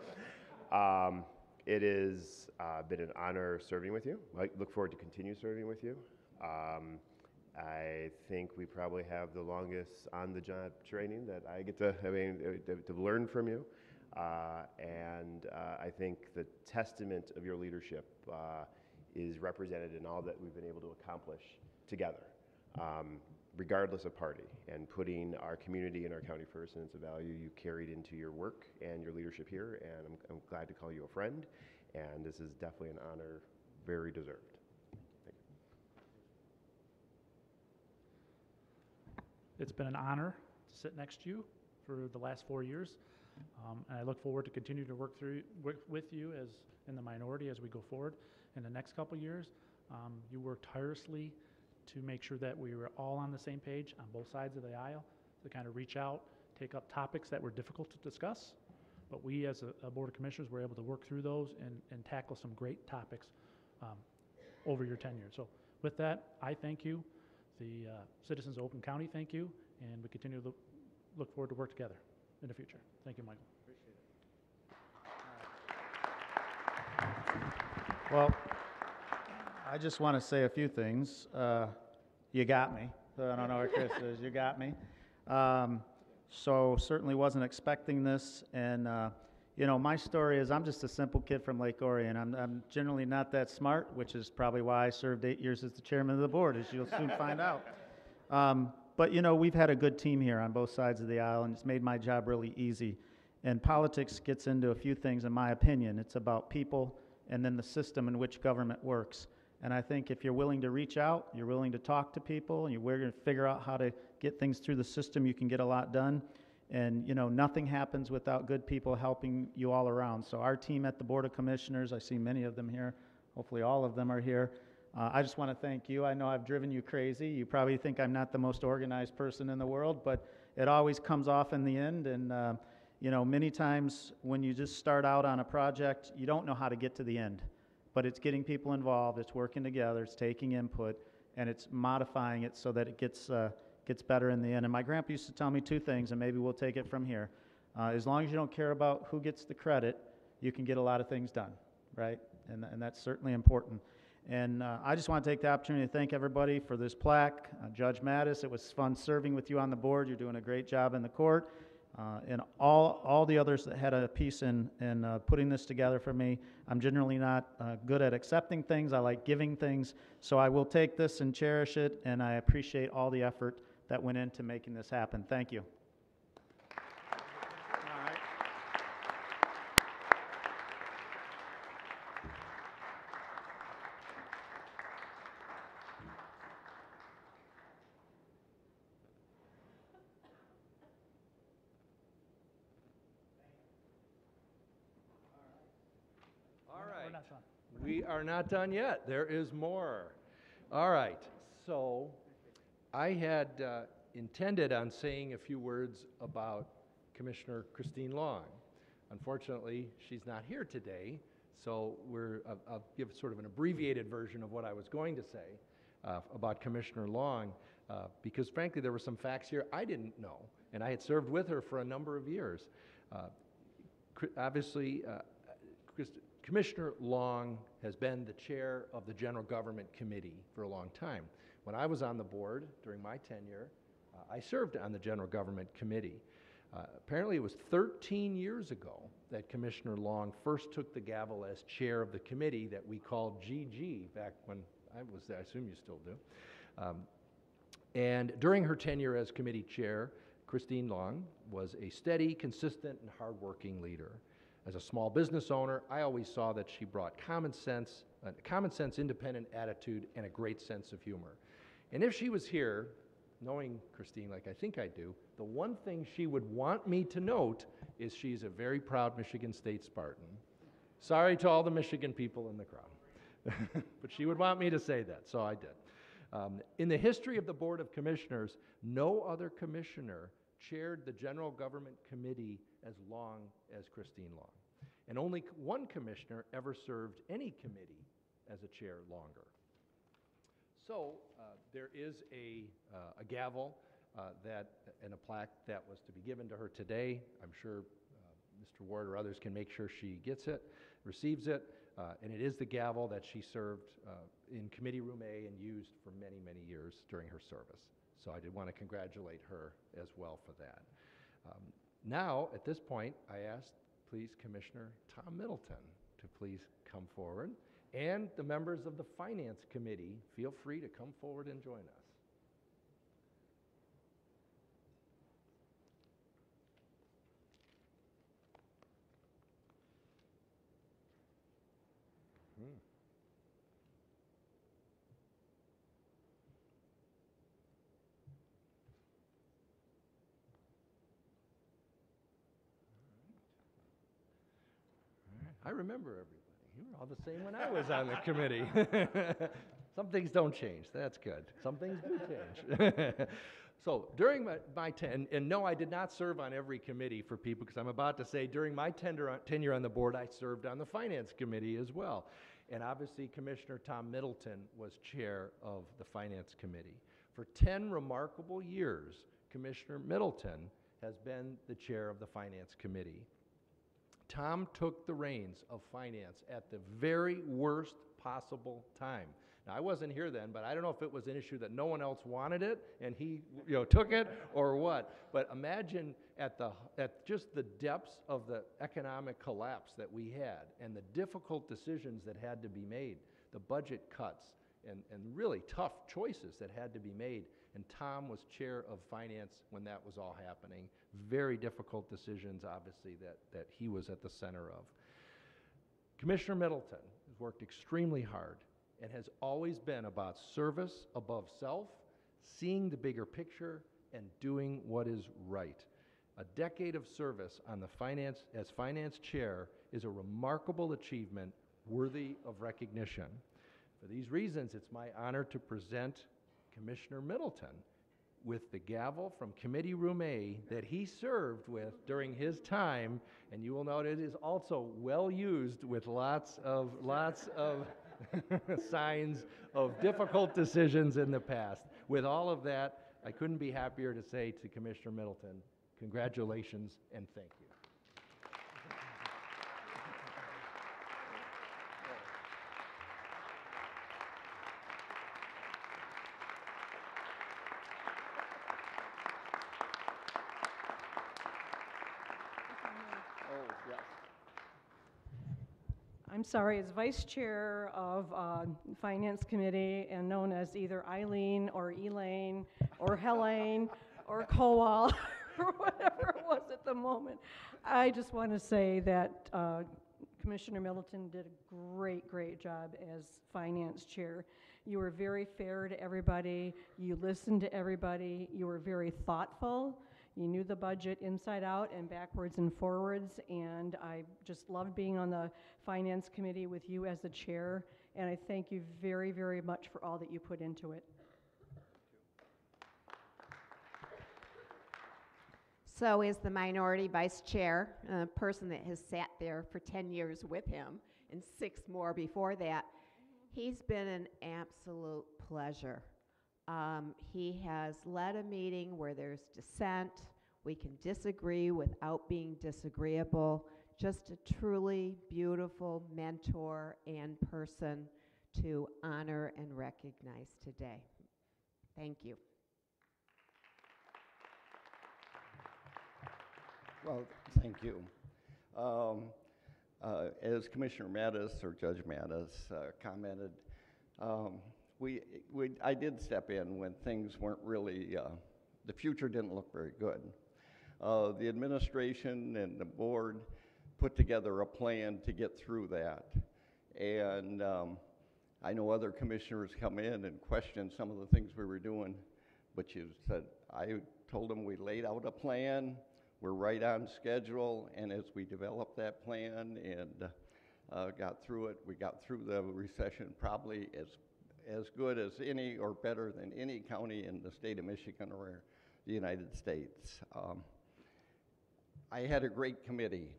It has been an honor serving with you. I look forward to continue serving with you. I think we probably have the longest on-the-job training that I get to, to learn from you. I think the testament of your leadership is represented in all that we've been able to accomplish together, regardless of party, and putting our community and our county first, and it's a value you carried into your work and your leadership here, and I'm glad to call you a friend, and this is definitely an honor very deserved. Thank you. It's been an honor to sit next to you for the last 4 years, and I look forward to continue to work with you as in the minority as we go forward in the next couple years. You worked tirelessly to make sure that we were all on the same page on both sides of the aisle, to kind of reach out, take up topics that were difficult to discuss, but we as a Board of Commissioners were able to work through those and tackle some great topics over your tenure. So with that, I thank you. The citizens of Oakland County thank you, and we continue to look forward to work together in the future. Thank you, Michael. Well, I just want to say a few things. You got me. I don't know where Chris is. You got me. So certainly wasn't expecting this. And, you know, my story is I'm just a simple kid from Lake Orion. I'm generally not that smart, which is probably why I served 8 years as the chairman of the board, as you'll soon find out. But, you know, we've had a good team here on both sides of the aisle, and it's made my job really easy. And politics gets into a few things, in my opinion. It's about people and then the system in which government works. And I think if you're willing to reach out, you're willing to talk to people, and you're willing to figure out how to get things through the system, you can get a lot done. And, you know, nothing happens without good people helping you all around. So our team at the Board of Commissioners, I see many of them here. Hopefully all of them are here. I just want to thank you. I know I've driven you crazy. You probably think I'm not the most organized person in the world, but it always comes off in the end. And, you know, many times when you just start out on a project, you don't know how to get to the end. But it's getting people involved, it's working together, it's taking input, and it's modifying it so that it gets better in the end. And my grandpa used to tell me two things, and maybe we'll take it from here. As long as you don't care about who gets the credit, you can get a lot of things done, right? And that's certainly important. And I just want to take the opportunity to thank everybody for this plaque. Judge Mattis, it was fun serving with you on the board. You're doing a great job in the court. And all the others that had a piece in putting this together for me. I'm generally not good at accepting things. I like giving things. So I will take this and cherish it, and I appreciate all the effort that went into making this happen. Thank you. We are not done yet. There is more. All right. So I had intended on saying a few words about Commissioner Christine Long. Unfortunately, she's not here today, so I'll give sort of an abbreviated version of what I was going to say about Commissioner Long, because frankly, there were some facts here I didn't know, and I had served with her for a number of years. Obviously, Commissioner Long has been the chair of the General Government Committee for a long time. When I was on the board during my tenure, I served on the General Government Committee. Apparently, it was 13 years ago that Commissioner Long first took the gavel as chair of the committee that we called GG back when I was there. I assume you still do. And during her tenure as committee chair, Christine Long was a steady, consistent, and hardworking leader. As a small business owner, I always saw that she brought common sense, independent attitude, and a great sense of humor. And if she was here, knowing Christine like I think I do, the one thing she would want me to note is she's a very proud Michigan State Spartan. Sorry to all the Michigan people in the crowd. But she would want me to say that, so I did. In the history of the Board of Commissioners, no other commissioner chaired the General Government Committee as long as Christine Long. And only one commissioner ever served any committee as a chair longer. So there is a gavel and a plaque that was to be given to her today. I'm sure Mr. Ward or others can make sure she gets it, receives it, and it is the gavel that she served in Committee Room A and used for many, many years during her service. So I did want to congratulate her as well for that. Now, at this point, I ask, please, Commissioner Tom Middleton to please come forward. And the members of the Finance Committee, feel free to come forward and join us. I remember everybody. You were all the same when I was on the committee. Some things don't change. That's good. Some things do change. So during my and no, I did not serve on every committee for people, because I'm about to say during my tenure on the board, I served on the Finance Committee as well. And obviously, Commissioner Tom Middleton was chair of the Finance Committee. For 10 remarkable years, Commissioner Middleton has been the chair of the Finance Committee. Tom took the reins of finance at the very worst possible time. Now, I wasn't here then, but I don't know if it was an issue that no one else wanted it and he took it or what. But imagine at just the depths of the economic collapse that we had and the difficult decisions that had to be made, the budget cuts and really tough choices that had to be made. And Tom was chair of finance when that was all happening. Very difficult decisions, obviously, that he was at the center of. Commissioner Middleton has worked extremely hard and has always been about service above self, seeing the bigger picture, and doing what is right. A decade of service on the as finance chair is a remarkable achievement worthy of recognition. For these reasons, it's my honor to present Commissioner Middleton with the gavel from Committee Room A that he served with during his time, and you will note it is also well used with lots of signs of difficult decisions in the past. With all of that, I couldn't be happier to say to Commissioner Middleton, congratulations and thank you. I'm sorry, as vice chair of Finance Committee and known as either Eileen or Elaine or Helene or Kowal or whatever it was at the moment, I just want to say that Commissioner Middleton did a great job as finance chair. You were very fair to everybody. You listened to everybody. You were very thoughtful. You knew the budget inside out and backwards and forwards, and I just loved being on the Finance Committee with you as the chair, and I thank you very, very much for all that you put into it. So is the minority vice chair, a person that has sat there for 10 years with him and 6 more before that. He's been an absolute pleasure. He has led a meeting where there's dissent. We can disagree without being disagreeable. Just a truly beautiful mentor and person to honor and recognize today. Thank you. Well, thank you. As Commissioner Mattis, or Judge Mattis, commented, I did step in when things weren't really, the future didn't look very good. The administration and the board put together a plan to get through that. And I know other commissioners come in and question some of the things we were doing, but you said, I told them we laid out a plan. We're right on schedule, and as we developed that plan and got through it, we got through the recession probably as good as any or better than any county in the state of Michigan or the United States. I had a great committee.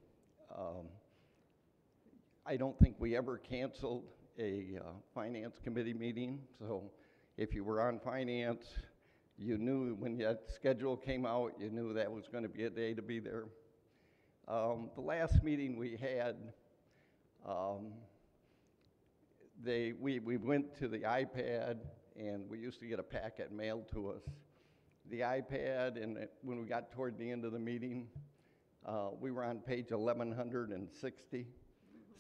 I don't think we ever canceled a finance committee meeting, so if you were on finance, you knew when that schedule came out, you knew that was going to be a day to be there. The last meeting we had, we went to the iPad, and we used to get a packet mailed to us. The iPad, and when we got toward the end of the meeting, we were on page 1160.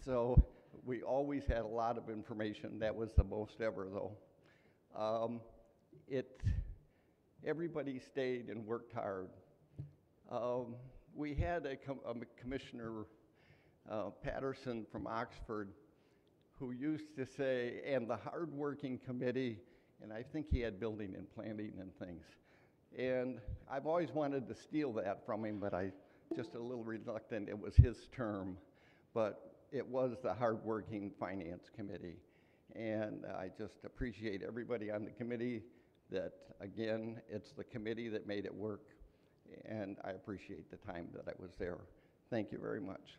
So we always had a lot of information. That was the most ever, though. Everybody stayed and worked hard. We had a Commissioner Patterson from Oxford who used to say, and the hardworking committee, and I think he had building and planning and things. And I've always wanted to steal that from him, but I just a little reluctant. It was his term, but it was the hardworking finance committee. And I just appreciate everybody on the committee that, again, it's the committee that made it work, and I appreciate the time that I was there. Thank you very much.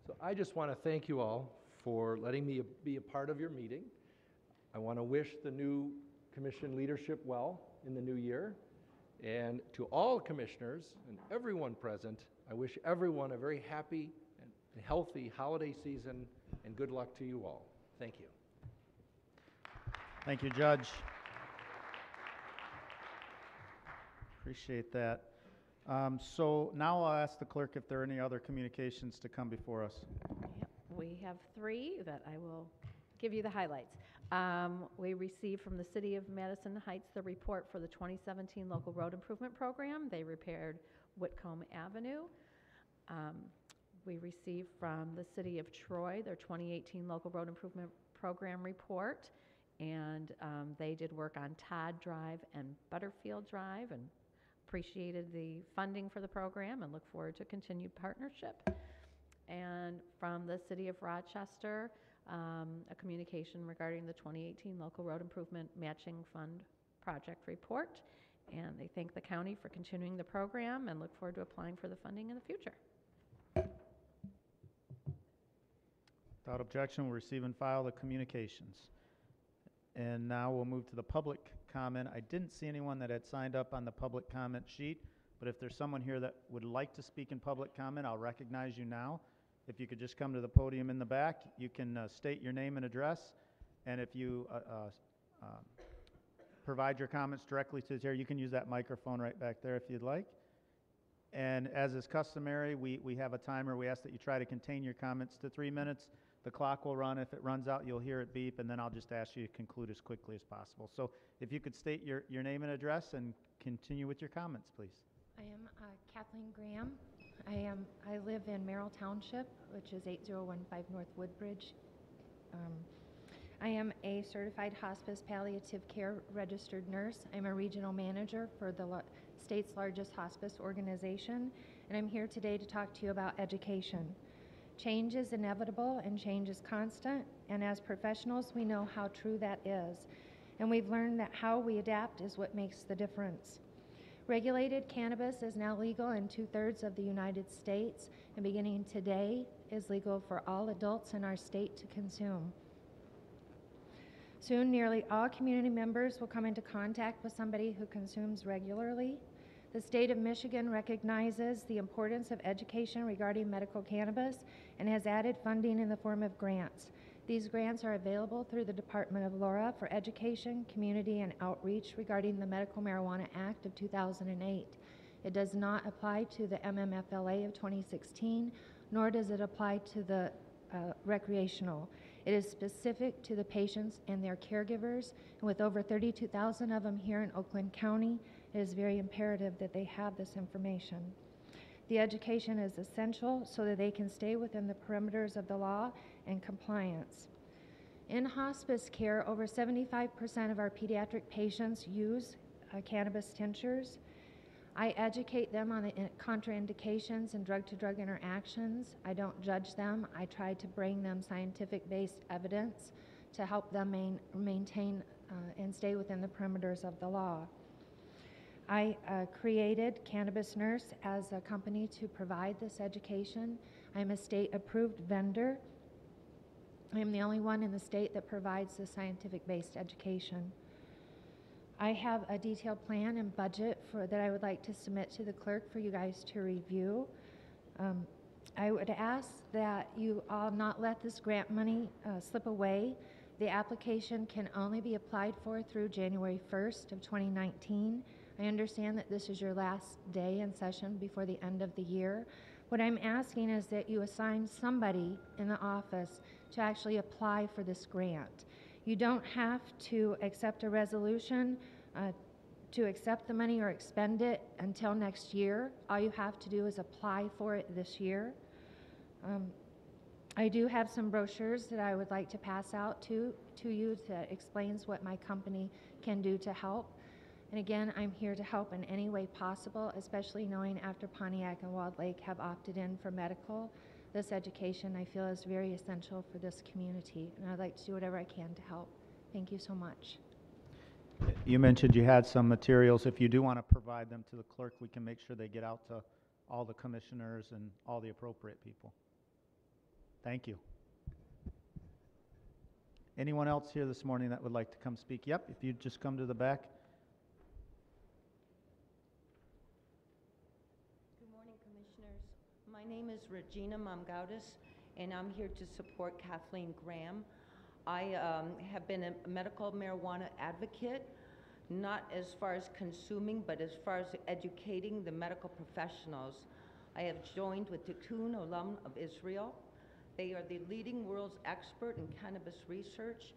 So I just want to thank you all for letting me be a part of your meeting. I want to wish the new commission leadership well in the new year. And to all commissioners and everyone present, I wish everyone a very happy and healthy holiday season, and good luck to you all. Thank you. Thank you, Judge. Appreciate that. So now I'll ask the clerk if there are any other communications to come before us. Yep, we have 3 that I will give you the highlights. We received from the City of Madison Heights the report for the 2017 Local Road Improvement Program. They repaired Whitcomb Avenue. We received from the City of Troy their 2018 Local Road Improvement Program report, and they did work on Todd Drive and Butterfield Drive, and appreciated the funding for the program and look forward to continued partnership. And from the City of Rochester, a communication regarding the 2018 Local Road Improvement Matching Fund Project Report. And they thank the county for continuing the program and look forward to applying for the funding in the future. Without objection, we'll receive and file the communications. And now we'll move to the public comment. I didn't see anyone that had signed up on the public comment sheet, but if there's someone here that would like to speak in public comment, I'll recognize you now. if you could just come to the podium in the back, you can state your name and address, and if you provide your comments directly to the chair, you can use that microphone right back there if you'd like. And as is customary, we have a timer. We ask that you try to contain your comments to 3 minutes. The clock will run. If it runs out, you'll hear it beep, and then I'll just ask you to conclude as quickly as possible. So if you could state your name and address and continue with your comments, please. I am Kathleen Graham. I live in Merrill Township, which is 8015 North Woodbridge. I am a certified hospice palliative care registered nurse. I'm a regional manager for the state's largest hospice organization, and I'm here today to talk to you about education. Change is inevitable and change is constant, and as professionals, we know how true that is. And we've learned that how we adapt is what makes the difference. Regulated cannabis is now legal in 2/3 of the United States, and beginning today is legal for all adults in our state to consume. Soon, nearly all community members will come into contact with somebody who consumes regularly. The state of Michigan recognizes the importance of education regarding medical cannabis and has added funding in the form of grants. These grants are available through the Department of Laura for education, community, and outreach regarding the Medical Marijuana Act of 2008. It does not apply to the MMFLA of 2016, nor does it apply to the recreational. It is specific to the patients and their caregivers, and with over 32,000 of them here in Oakland County, it is very imperative that they have this information. The education is essential so that they can stay within the perimeters of the law and compliance. In hospice care, over 75% of our pediatric patients use cannabis tinctures. I educate them on the contraindications and drug-to-drug interactions. I don't judge them. I try to bring them scientific-based evidence to help them maintain and stay within the perimeters of the law. I created Cannabis Nurse as a company to provide this education. I'm a state-approved vendor. I am the only one in the state that provides the scientific-based education. I have a detailed plan and budget that I would like to submit to the clerk for you guys to review. I would ask that you all not let this grant money slip away. The application can only be applied for through January 1st of 2019. I understand that this is your last day in session before the end of the year. What I'm asking is that you assign somebody in the office to actually apply for this grant. You don't have to accept a resolution to accept the money or expend it until next year. All you have to do is apply for it this year. I do have some brochures that I would like to pass out to you that explains what my company can do to help. And again, I'm here to help in any way possible, especially knowing after Pontiac and Walled Lake have opted in for medical. This education, I feel, is very essential for this community, and I'd like to do whatever I can to help. Thank you so much. You mentioned you had some materials. If you do want to provide them to the clerk, we can make sure they get out to all the commissioners and all the appropriate people. Thank you. Anyone else here this morning that would like to come speak? Yep, if you'd just come to the back. Good morning, Commissioners. My name is Regina Mamgautis, and I'm here to support Kathleen Graham. I have been a medical marijuana advocate, not as far as consuming, but as far as educating the medical professionals. I have joined with Tikkun Olam of Israel. They are the leading world's expert in cannabis research,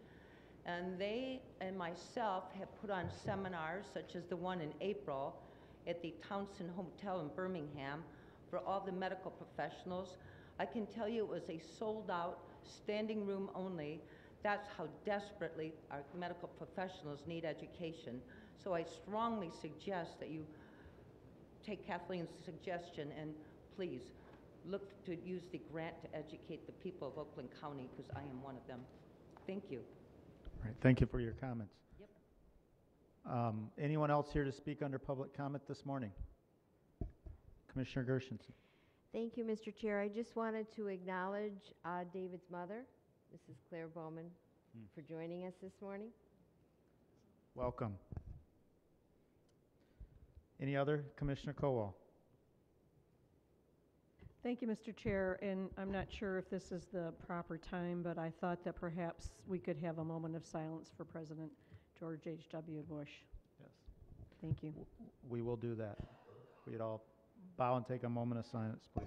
and they and myself have put on seminars such as the one in April at the Townsend Hotel in Birmingham for all the medical professionals. I can tell you it was a sold-out, standing room only. That's how desperately our medical professionals need education. So I strongly suggest that you take Kathleen's suggestion and please look to use the grant to educate the people of Oakland County, because I am one of them. Thank you. All right, thank you for your comments. Yep. Anyone else here to speak under public comment this morning? Commissioner Gershenson. Thank you, Mr. Chair. I just wanted to acknowledge David's mother, Mrs. Claire Bowman, for joining us this morning. Welcome. Any other? Commissioner Kowal. Thank you, Mr. Chair, and I'm not sure if this is the proper time, but I thought that perhaps we could have a moment of silence for President George H.W. Bush. Yes. Thank you. We will do that. We'd all bow and take a moment of silence, please.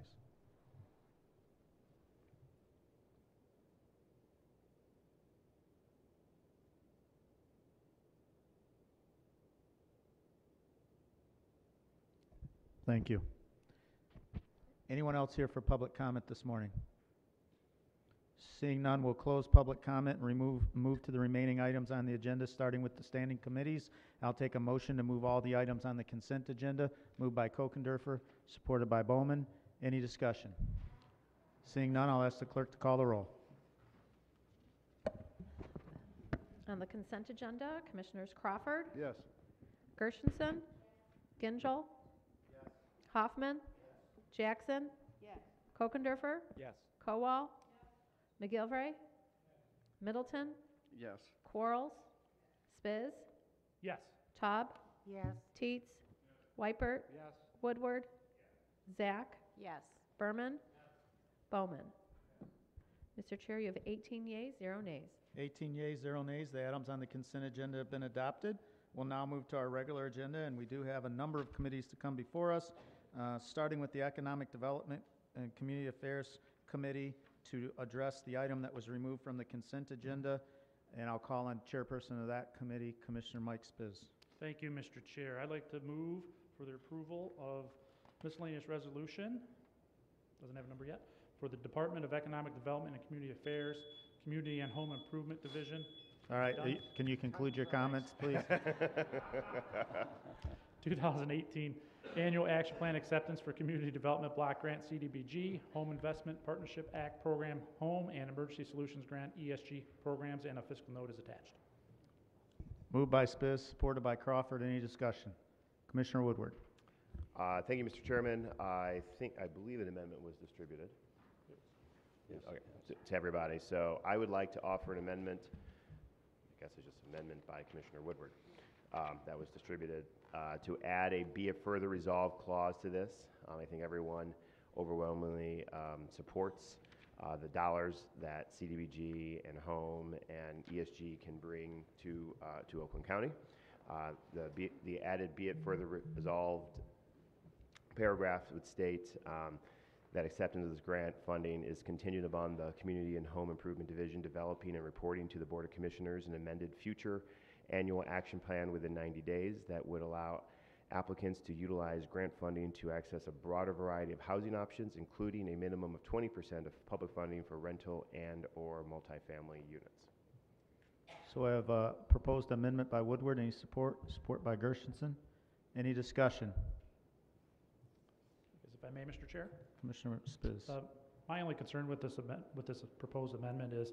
Thank you. Anyone else here for public comment this morning? Seeing none, we'll close public comment and move to the remaining items on the agenda, starting with the standing committees. I'll take a motion to move all the items on the consent agenda. Moved by Kokendorfer, supported by Bowman. Any discussion? Seeing none, I'll ask the clerk to call the roll. On the consent agenda, Commissioners Crawford, Yes. Gershenson, Gingell, Hoffman, Jackson, Kokendorfer, Yes. Kowal, McGilvray, Middleton, Yes. Quarles, Spiz, Yes. Taub, Yes. Teets, Weipert, Yes. Woodward, Zach, Yes. Berman, Bowman. Mr. Chair, you have 18 yeas, 0 nays. 18 yeas, 0 nays. The items on the consent agenda have been adopted. We'll now move to our regular agenda, and we do have a number of committees to come before us, starting with the Economic Development and Community Affairs Committee to address the item that was removed from the consent agenda. And I'll call on chairperson of that committee, Commissioner Mike Spiz. Thank you, Mr. Chair. I'd like to move for the approval of miscellaneous resolution, doesn't have a number yet, for the Department of Economic Development and Community Affairs, Community and Home Improvement Division. All right, Done. can you conclude your comments, please? 2018 Annual Action Plan Acceptance for Community Development Block Grant CDBG, Home Investment Partnership Act Program Home, and Emergency Solutions Grant ESG programs, and a fiscal note is attached. Moved by Spiz, supported by Crawford. Any discussion? Commissioner Woodward. Thank you, Mr. Chairman. I believe an amendment was distributed. Yes. Okay, to everybody. So I would like to offer an amendment, I guess it's just an amendment by Commissioner Woodward, that was distributed, to add a be it further resolved clause to this. I think everyone overwhelmingly supports the dollars that CDBG and Home and ESG can bring to Oakland County. The added be it further resolved paragraph would state that acceptance of this grant funding is contingent upon the Community and Home Improvement Division developing and reporting to the Board of Commissioners an amended future annual action plan within 90 days that would allow applicants to utilize grant funding to access a broader variety of housing options, including a minimum of 20% of public funding for rental and or multifamily units. So I have a proposed amendment by Woodward. Any support? Support by Gershenson. Any discussion? If I may, Mr. Chair? Commissioner Spiz. My only concern with this proposed amendment is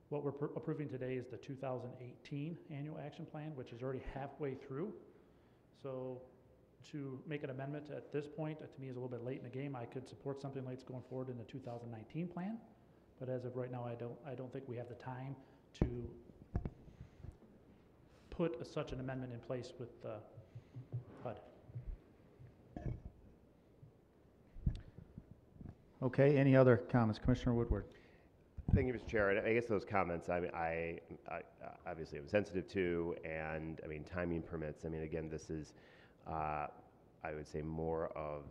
what we're approving today is the 2018 Annual Action Plan, which is already halfway through. So to make an amendment at this point, to me, is a little bit late in the game. I could support something like this going forward in the 2019 plan, but as of right now, I don't think we have the time to put such an amendment in place with HUD. Okay, any other comments? Commissioner Woodward. Thank you, Mr. Chair. I guess those comments, I obviously am sensitive to, and I mean, timing permits. I mean, again, this is, I would say, more of,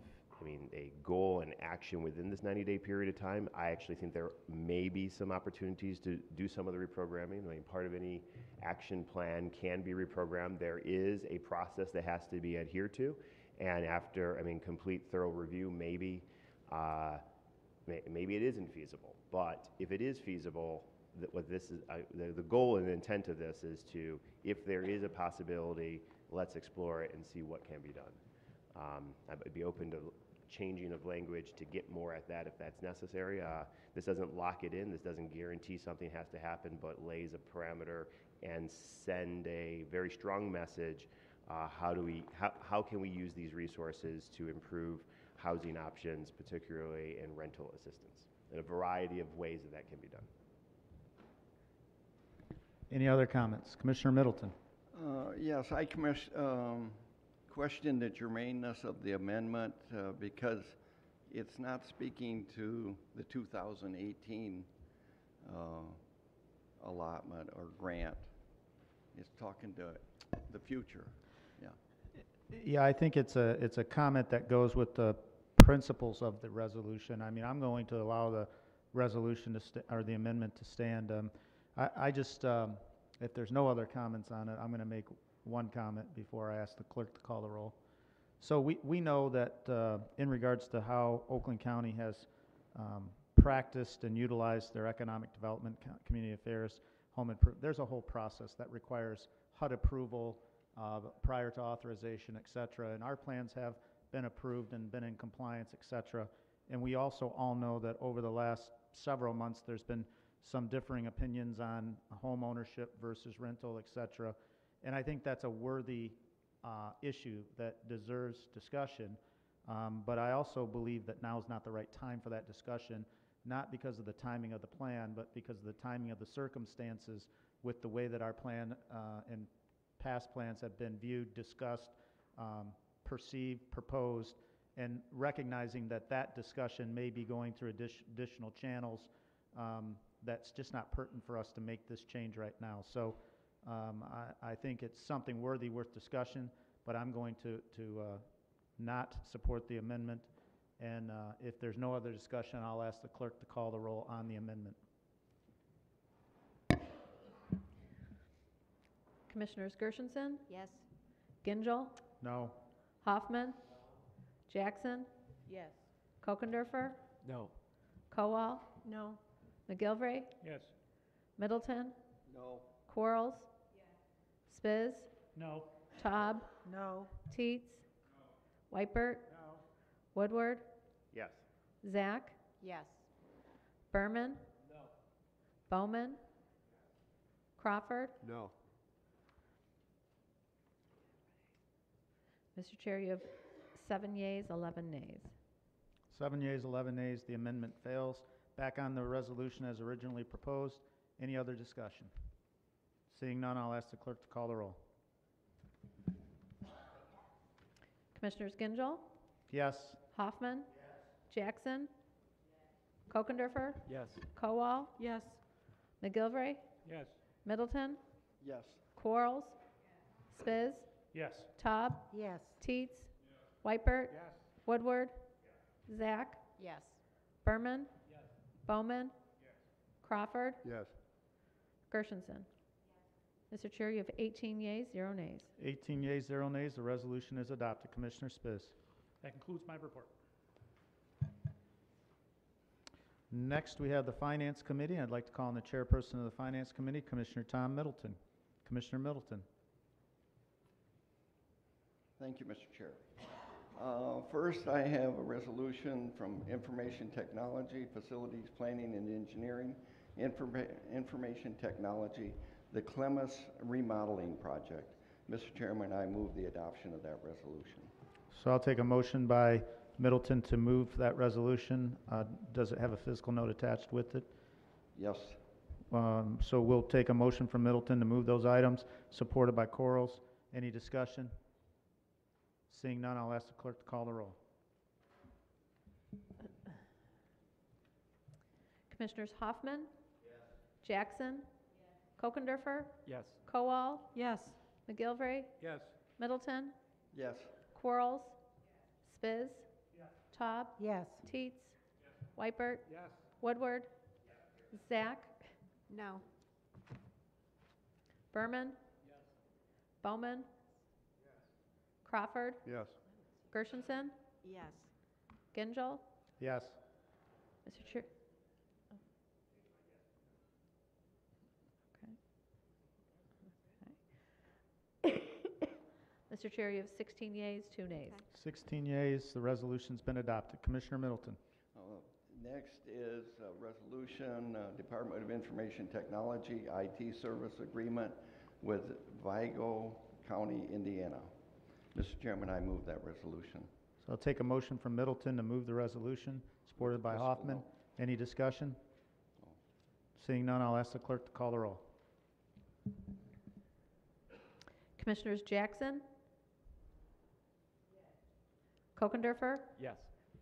a goal and action within this 90-day period of time. I actually think there may be some opportunities to do some of the reprogramming. I mean, part of any action plan can be reprogrammed. There is a process that has to be adhered to, and after, complete thorough review, maybe it isn't feasible. But if it is feasible, what this is, the goal and intent of this is to, if there is a possibility, let's explore it and see what can be done. I'd be open to changing of language to get more at that if that's necessary. This doesn't lock it in. This doesn't guarantee something has to happen, but lays a parameter and send a very strong message. How can we use these resources to improve housing options, particularly in rental assistance, in a variety of ways that can be done. Any other comments? Commissioner Middleton. Yes, I question the germaneness of the amendment because it's not speaking to the 2018 allotment or grant. It's talking to the future, yeah. Yeah, I think it's a comment that goes with the principles of the resolution. I mean, I'm going to allow the resolution to or the amendment to stand. I just, if there's no other comments on it, I'm going to make one comment before I ask the clerk to call the roll. So we know that in regards to how Oakland County has practiced and utilized their economic development, community affairs, home improvement, there's a whole process that requires HUD approval prior to authorization, et cetera. And our plans have been approved and been in compliance, et cetera. And we also all know that over the last several months, there's been some differing opinions on home ownership versus rental, et cetera. And I think that's a worthy issue that deserves discussion. But I also believe that now is not the right time for that discussion, not because of the timing of the plan, but because of the timing of the circumstances with the way that our plan and past plans have been viewed, discussed, perceived, proposed, and recognizing that that discussion may be going through additional channels, that's just not pertinent for us to make this change right now. So I think it's something worth discussion, but I'm going to not support the amendment. And if there's no other discussion, I'll ask the clerk to call the roll on the amendment. Commissioners Gershenson? Yes. Gingell? No. Hoffman? Jackson? Yes. Kokendorfer? No. Kowal? No. McGilvray? Yes. Middleton? No. Quarles? Spiz? No. Taub? No. Teets? Whitebert? No. Woodward? Yes. Zach? Yes. Berman? No. Bowman? Crawford? No. Mr. Chair, you have 7 yeas, 11 nays. 7 yeas, 11 nays, the amendment fails. Back on the resolution as originally proposed. Any other discussion? Seeing none, I'll ask the clerk to call the roll. Commissioners Gingell? Yes. Hoffman? Jackson? Kokendorfer? Yes. Kowal? Yes. McGilvray? Yes. Middleton? Yes. Quarles? Spiz? Yes. Taub? Yes. Teets? Whitebert? Yes. Woodward? Zach? Yes. Berman? Bowman? Crawford? Yes. Gershenson? Mr. Chair, you have 18 yeas, 0 nays. 18 yeas, 0 nays, the resolution is adopted. Commissioner Spiz. That concludes my report. Next, we have the Finance Committee. I'd like to call on the chairperson of the Finance Committee, Commissioner Tom Middleton. Commissioner Middleton. Thank you, Mr. Chair. First, I have a resolution from Information Technology, Facilities Planning and Engineering, Information Technology, the Clemis Remodeling Project. Mr. Chairman, I move the adoption of that resolution. So I'll take a motion by Middleton to move that resolution. Does it have a physical note attached with it? Yes. So we'll take a motion from Middleton to move those items, supported by Quarles. Any discussion? Seeing none, I'll ask the clerk to call the roll. Commissioners Hoffman? Jackson? Kokendorfer? Yes. Kowal? Yes. McGilvray? Yes. Middleton? Yes. Quarles? Spiz? Taub? Yes. Teets? Whitebert? Yes. Woodward? Zach? No. Berman? Bowman? Crawford? Yes. Gershenson? Yes. Gingell? Yes. Mr. Chair? Okay. Mr. Chair, you have 16 yeas, 2 nays. 16 yeas, the resolution's been adopted. Commissioner Middleton. Next is a resolution, Department of Information Technology, IT Service Agreement with Vigo County, Indiana. Mr. Chairman, I move that resolution. So I'll take a motion from Middleton to move the resolution, supported by Hoffman. Any discussion? Seeing none, I'll ask the clerk to call the roll. Commissioners Jackson? Kokendorfer? Yes.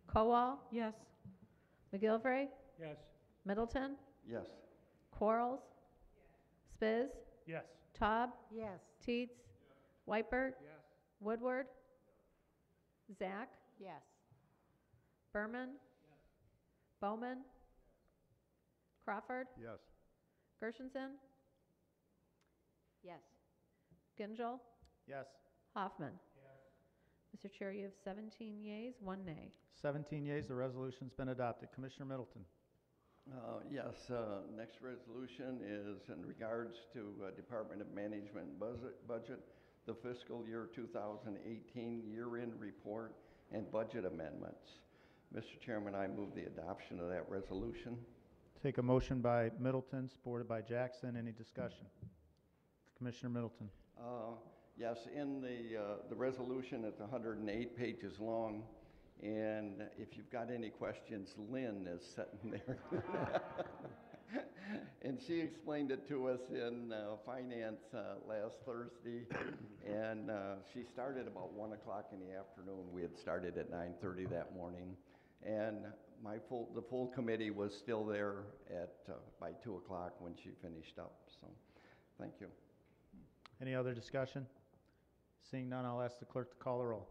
Kowal, Yes. McGilvray, Yes. Middleton, Yes. Quarles, Spiz, Yes. Taub, Yes. Teets, Whitebird, Yes. Woodward, Zach, Yes. Berman, Bowman, Crawford, Yes. Gershenson, Yes. Gingell, Yes. Hoffman. Mr. Chair, you have 17 yeas, 1 nay. 17 yeas, the resolution's been adopted. Commissioner Middleton. Yes, next resolution is in regards to Department of Management budget, the fiscal year 2018 year-end report and budget amendments. Mr. Chairman, I move the adoption of that resolution. Take a motion by Middleton, supported by Jackson. Any discussion? Commissioner Middleton. Yes, in the resolution, it's 108 pages long, and if you've got any questions, Lynn is sitting there. And she explained it to us in finance last Thursday, and she started about 1 o'clock in the afternoon. We had started at 9:30 that morning, and the full committee was still there by 2 o'clock when she finished up. So, thank you. Any other discussion? Seeing none, I'll ask the clerk to call the roll.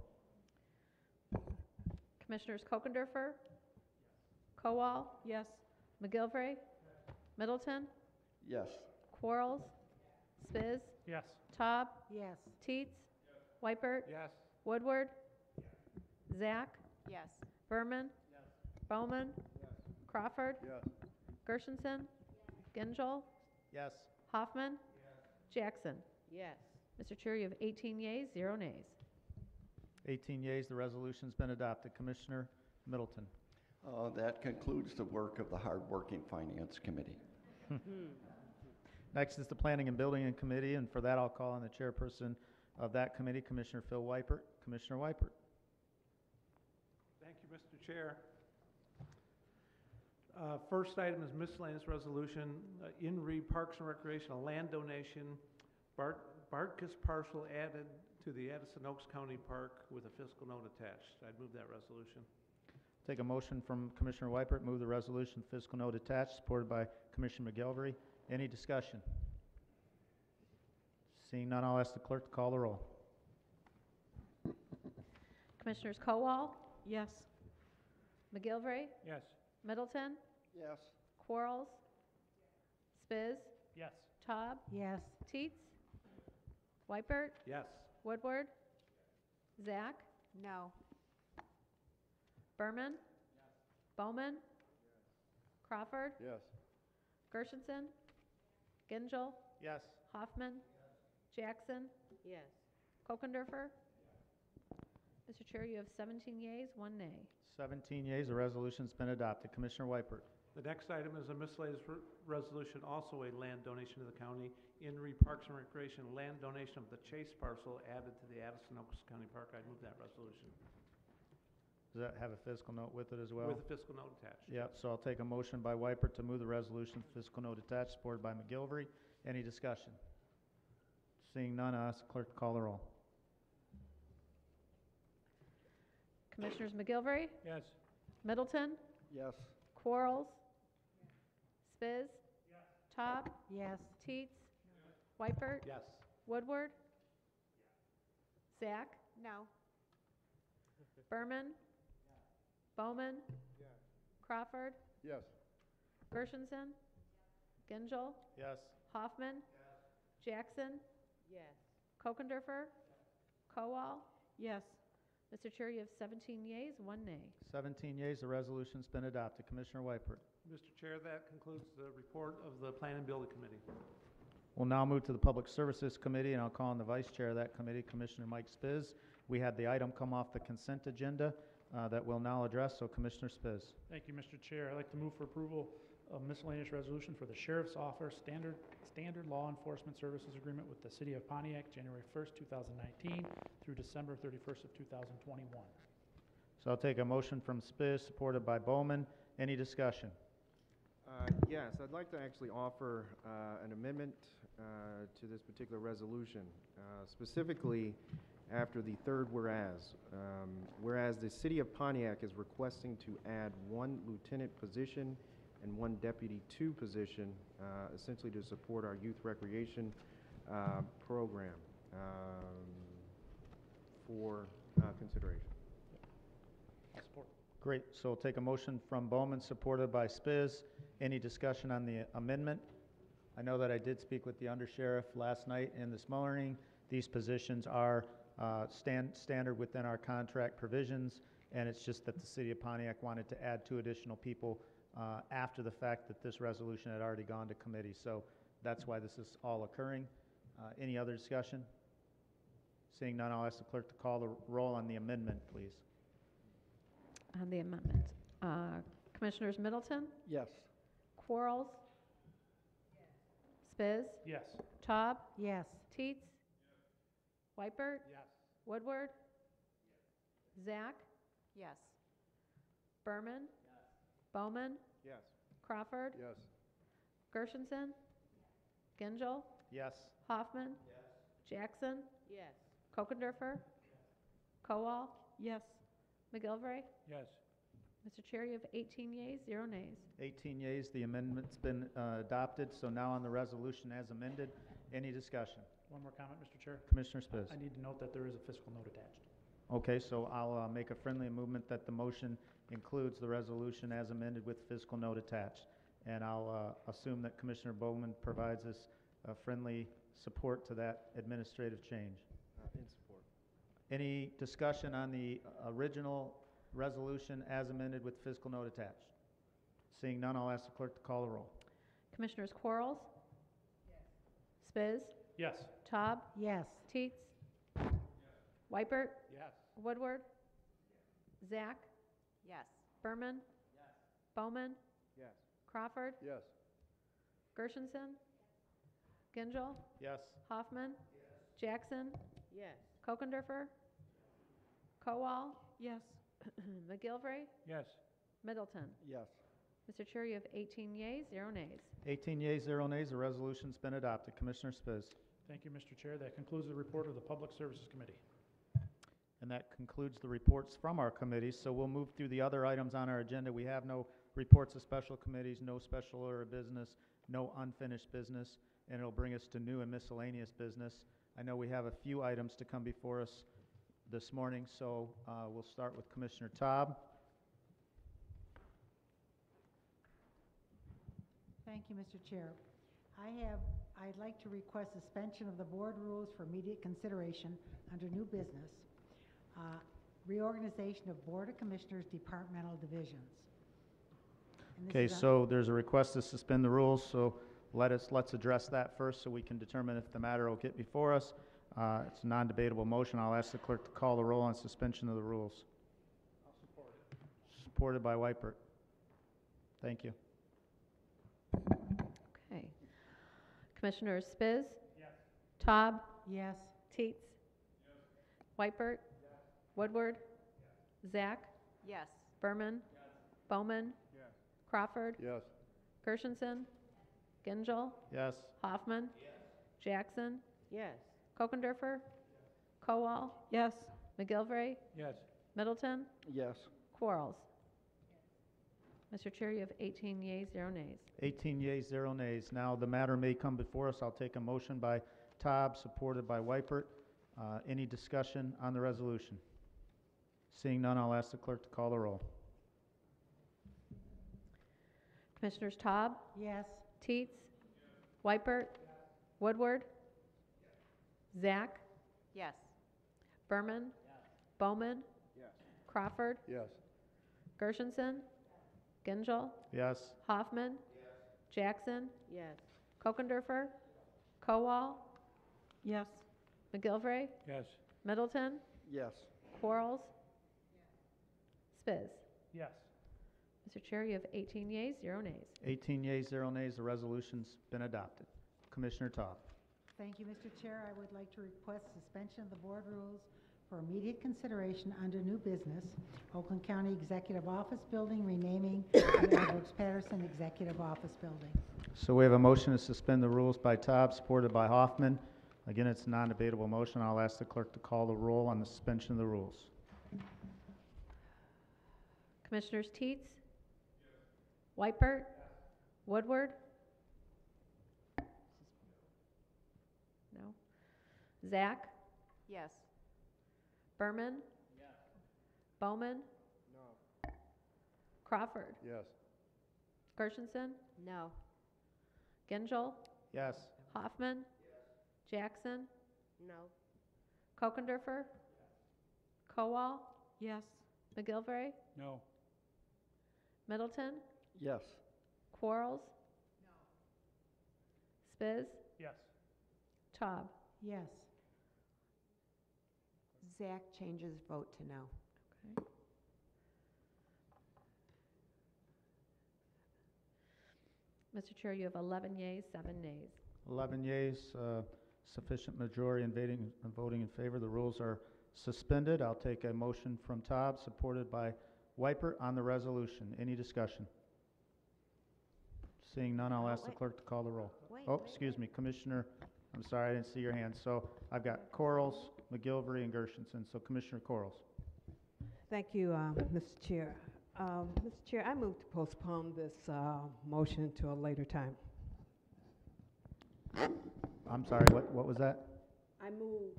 Commissioners Kokendorfer, Kowal, Yes. McGilvray, Middleton, Yes. Quarles, Spiz, Yes. Taub, Yes. Teets, Whitebird, Yes. Woodward, Zach, Yes. Berman, Bowman, Crawford, Yes. Gershenson, Gingell, Yes. Hoffman, Jackson. Yes. Mr. Chair, you have 18 yeas, 0 nays. 18 yeas, the resolution's been adopted. Commissioner Middleton. That concludes the work of the hard-working Finance Committee. Next is the Planning and Building Committee, and for that, I'll call on the chairperson of that committee, Commissioner Phil Weipert. Commissioner Weipert. Thank you, Mr. Chair. First item is miscellaneous resolution, INRE Parks and Recreation, a land donation, Bartkus parcel added to the Addison Oaks County Park with a fiscal note attached. I'd move that resolution. Take a motion from Commissioner Weipert, move the resolution, fiscal note attached, supported by Commissioner McGilvery. Any discussion? Seeing none, I'll ask the clerk to call the roll. Commissioners Kowal, Yes. McGilvray, Yes. Middleton, Yes. Quarles, Spiz, Yes. Taub, Yes. Teets, Whitebird, Yes. Woodward, Zach, No. Berman, Bowman, Crawford, Yes. Gershenson, Gingell, Yes. Hoffman, Jackson, Yes. Kokendorfer. Mr. Chair, you have 17 yeas, 1 nay. 17 yeas, the resolution's been adopted. Commissioner Weipert. The next item is a miscellaneous resolution, also a land donation to the county, INRE Parks and Recreation, land donation of the Chase parcel added to the Addison Oaks County Park. I'd move that resolution. Does that have a fiscal note with it as well? With a fiscal note attached. Yep, so I'll take a motion by Weipert to move the resolution, fiscal note attached, supported by McGilvery. Any discussion? Seeing none, I'll ask the clerk to call the roll. Commissioners McGilvray, Yes. Middleton, Yes. Quarles, Spiz, Taub, Yes. Teets, Whitebird, Yes. Woodward, Zach, No. Berman, Bowman, Crawford, Yes. Gershenson, Gingell, Yes. Hoffman, Jackson, Yes. Kokendorfer, Kowal. Yes. Mr. Chair, you have 17 yeas, 1 nay. 17 yeas, the resolution's been adopted. Commissioner Weipert. Mr. Chair, that concludes the report of the Plan and Building Committee. We'll now move to the Public Services Committee, and I'll call on the Vice Chair of that committee, Commissioner Mike Spiz. We had the item come off the consent agenda that we'll now address, so Commissioner Spiz. Thank you, Mr. Chair. I'd like to move for approval of miscellaneous resolution for the Sheriff's Office Standard Law Enforcement Services Agreement with the City of Pontiac, January 1st, 2019 through December 31st of 2021. So I'll take a motion from Spiz, supported by Bowman. Any discussion? Yes, I'd like to actually offer an amendment to this particular resolution. Specifically, after the third whereas. Whereas the City of Pontiac is requesting to add 1 lieutenant position and 1 deputy 2 position, essentially to support our youth recreation program for consideration. Support. Great, so we'll take a motion from Bowman, supported by Spiz. Any discussion on the amendment? I know that I did speak with the undersheriff last night and this morning. These positions are standard within our contract provisions, and it's just that the City of Pontiac wanted to add 2 additional people after the fact that this resolution had already gone to committee. So that's why this is all occurring. Any other discussion? Seeing none, I'll ask the clerk to call the roll on the amendment, please. On the amendment. Commissioners Middleton? Yes. Quarles? Spiz? Yes. Taub? Yes. Teets? Whitebird? Yes. Woodward? Zach? Yes. Berman? Bowman? Yes. Crawford? Yes. Gershenson? Gingell? Yes. Hoffman? Jackson? Yes. Kokendorfer? Kowal? Yes. McGilvray? Yes. Mr. Chair, you have 18 yeas, 0 nays. 18 yeas, the amendment's been adopted. So now on the resolution as amended, any discussion? One more comment, Mr. Chair. Commissioner Spiz. I need to note that there is a fiscal note attached. Okay, so I'll make a friendly movement that the motion includes the resolution as amended with fiscal note attached. And I'll assume that Commissioner Bowman provides us friendly support to that administrative change. In support. Any discussion on the original resolution as amended with fiscal note attached? Seeing none, I'll ask the clerk to call the roll. Commissioners Quarles? Spiz? Yes. Taub? Yes. Teets? Whitebird? Yes. Woodward? Zach? Yes. Berman? Bowman? Yes. Crawford? Yes. Gershenson? Gingell? Yes. Hoffman? Jackson? Yes. Kokendorfer? Kowal? Yes. McGilvray? Yes. Middleton? Yes. Mr. Chair, you have 18 yeas, 0 nays. 18 yeas, 0 nays. The resolution's been adopted. Commissioner Spiz. Thank you, Mr. Chair. That concludes the report of the Public Services Committee. And that concludes the reports from our committees. So we'll move through the other items on our agenda. We have no reports of special committees, no special order of business, no unfinished business, and it'll bring us to new and miscellaneous business. I know we have a few items to come before us this morning, so we'll start with Commissioner Taub. Thank you, Mr. Chair. I'd like to request suspension of the board rules for immediate consideration under new business, reorganization of Board of Commissioners departmental divisions. And this Okay, is on- so there's a request to suspend the rules, so let's address that first so we can determine if the matter will get before us. It's a non-debatable motion. I'll ask the clerk to call the roll on suspension of the rules. I'll support it. Supported by Whitebird. Thank you. Okay. Commissioners Spiz? Yes. Taub? Yes. Teets? Whitebird? Woodward? Zach? Yes. Berman? Bowman? Crawford? Yes. Gershenson? Gingell? Yes. Hoffman? Jackson? Yes. Kokendorfer? Kowal? Yes. McGilvray? Yes. Middleton? Yes. Quarles? Mr. Chair, you have 18 yeas, 0 nays. 18 yeas, 0 nays. Now, the matter may come before us. I'll take a motion by Taub, supported by Whitebird. Any discussion on the resolution? Seeing none, I'll ask the clerk to call the roll. Commissioners Taub? Yes. Teets? Whitebird? Woodward? Zach? Yes. Berman? Bowman? Crawford? Yes. Gershenson? Gingell? Yes. Hoffman? Jackson? Yes. Kokendorfer? Kowal? Yes. McGilvray? Yes. Middleton? Yes. Quarles? Spiz? Yes. Mr. Chair, you have 18 yeas, 0 nays. 18 yeas, 0 nays. The resolution's been adopted. Commissioner Taub. Thank you, Mr. Chair. I would like to request suspension of the board rules for immediate consideration under new business, Oakland County Executive Office Building renaming to Edwards Patterson Executive Office Building. So we have a motion to suspend the rules by Taub, supported by Hoffman. Again, it's a non-debatable motion. I'll ask the clerk to call the roll on the suspension of the rules. Commissioners Teets? Whitebert? Woodward? No. Zach? Yes. Berman? Bowman? No. Crawford? Yes. Gershenson? No. Gingell? Yes. Hoffman? Jackson? No. Kokendorfer? Kowal? Yes. McGilvray? No. Middleton? Yes. Quarles? No. Spiz? Yes. Taub? Yes. Zach changes vote to no. Okay. Mr. Chair, you have 11 yeas, 7 nays. 11 yeas, sufficient majority in voting in favor. The rules are suspended. I'll take a motion from Taub, supported by Whitebert on the resolution. Any discussion? Seeing none, I'll ask the clerk to call the roll. Excuse me, Commissioner, I'm sorry, I didn't see your hand. So I've got Quarles, McGilvray, and Gershenson. So Commissioner Quarles. Thank you, Mr. Chair. Mr. Chair, I move to postpone this motion to a later time. I'm sorry, what was that? I move.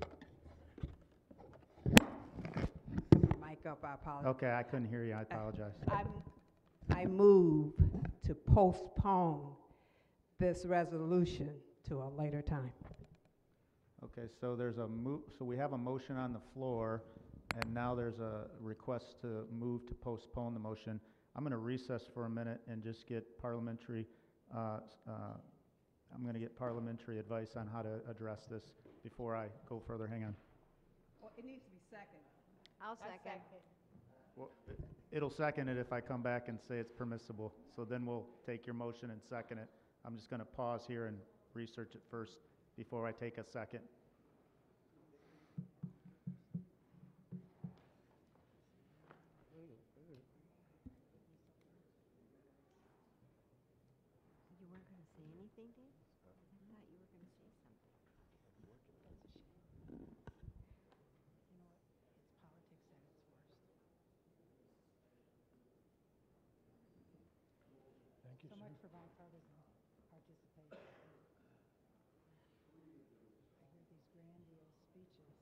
Mic up, I apologize. Okay, I couldn't hear you. I apologize. I move to postpone this resolution to a later time. Okay, so so we have a motion on the floor, and now there's a request to move to postpone the motion. I'm going to recess for a minute and just get parliamentary, I'm going to get parliamentary advice on how to address this before I go further. Hang on. Well, it needs to be second. I'll second. Well, it'll second it if I come back and say it's permissible. So then we'll take your motion and second it. I'm just going to pause here and research it first before I take a second. You weren't going to say anything, Dave? I thought you were going to say something. Thank you, So sir. much for bipartisan participation. I hear these grandiose speeches.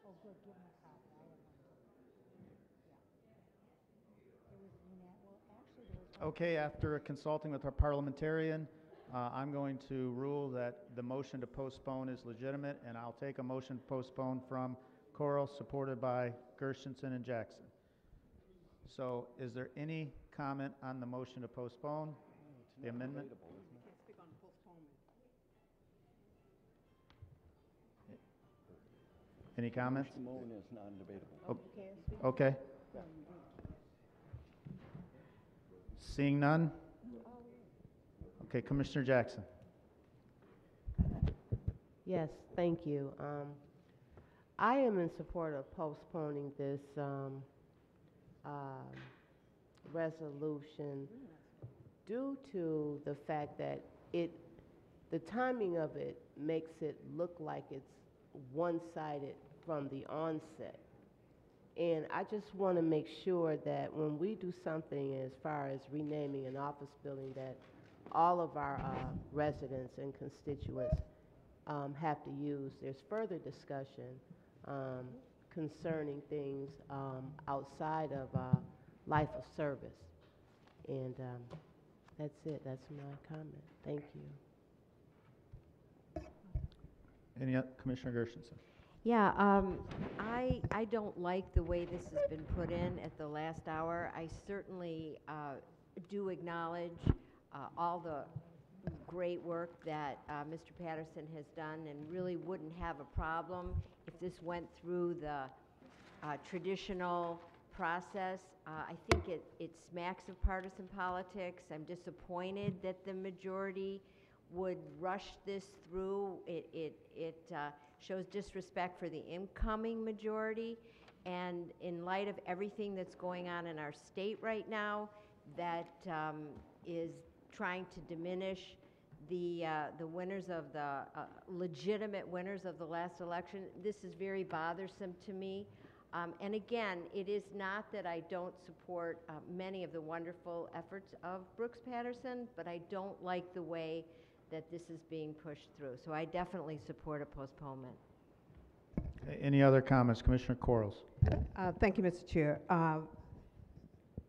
Oh, good, give him a copy. I have one too. Yeah. It was well, actually, there was one. Okay, after consulting with our parliamentarian, I'm going to rule that the motion to postpone is legitimate, and I'll take a motion to postpone from Coral, supported by Gershenson and Jackson. So is there any comment on the motion to postpone, the amendment? Any comments? Motion is non-debatable. Okay. Seeing none? Okay, Commissioner Jackson. Yes, thank you. I am in support of postponing this resolution due to the fact that the timing of it makes it look like it's one-sided from the onset. And I just want to make sure that when we do something as far as renaming an office building, that all of our residents and constituents have to use. There's further discussion concerning things outside of life of service. And that's it. That's my comment. Thank you. Any other, Commissioner Gershenson? Yeah, I don't like the way this has been put in at the last hour. I certainly do acknowledge all the great work that Mr. Patterson has done, and really wouldn't have a problem if this went through the traditional process. I think it smacks of partisan politics. I'm disappointed that the majority would rush this through. It shows disrespect for the incoming majority, and in light of everything that's going on in our state right now, that is trying to diminish the winners of the legitimate winners of the last election. This is very bothersome to me. And again, it is not that I don't support many of the wonderful efforts of Brooks Patterson, but I don't like the way that this is being pushed through. So I definitely support a postponement. Okay, any other comments? Commissioner Quarles. Thank you, Mr. Chair.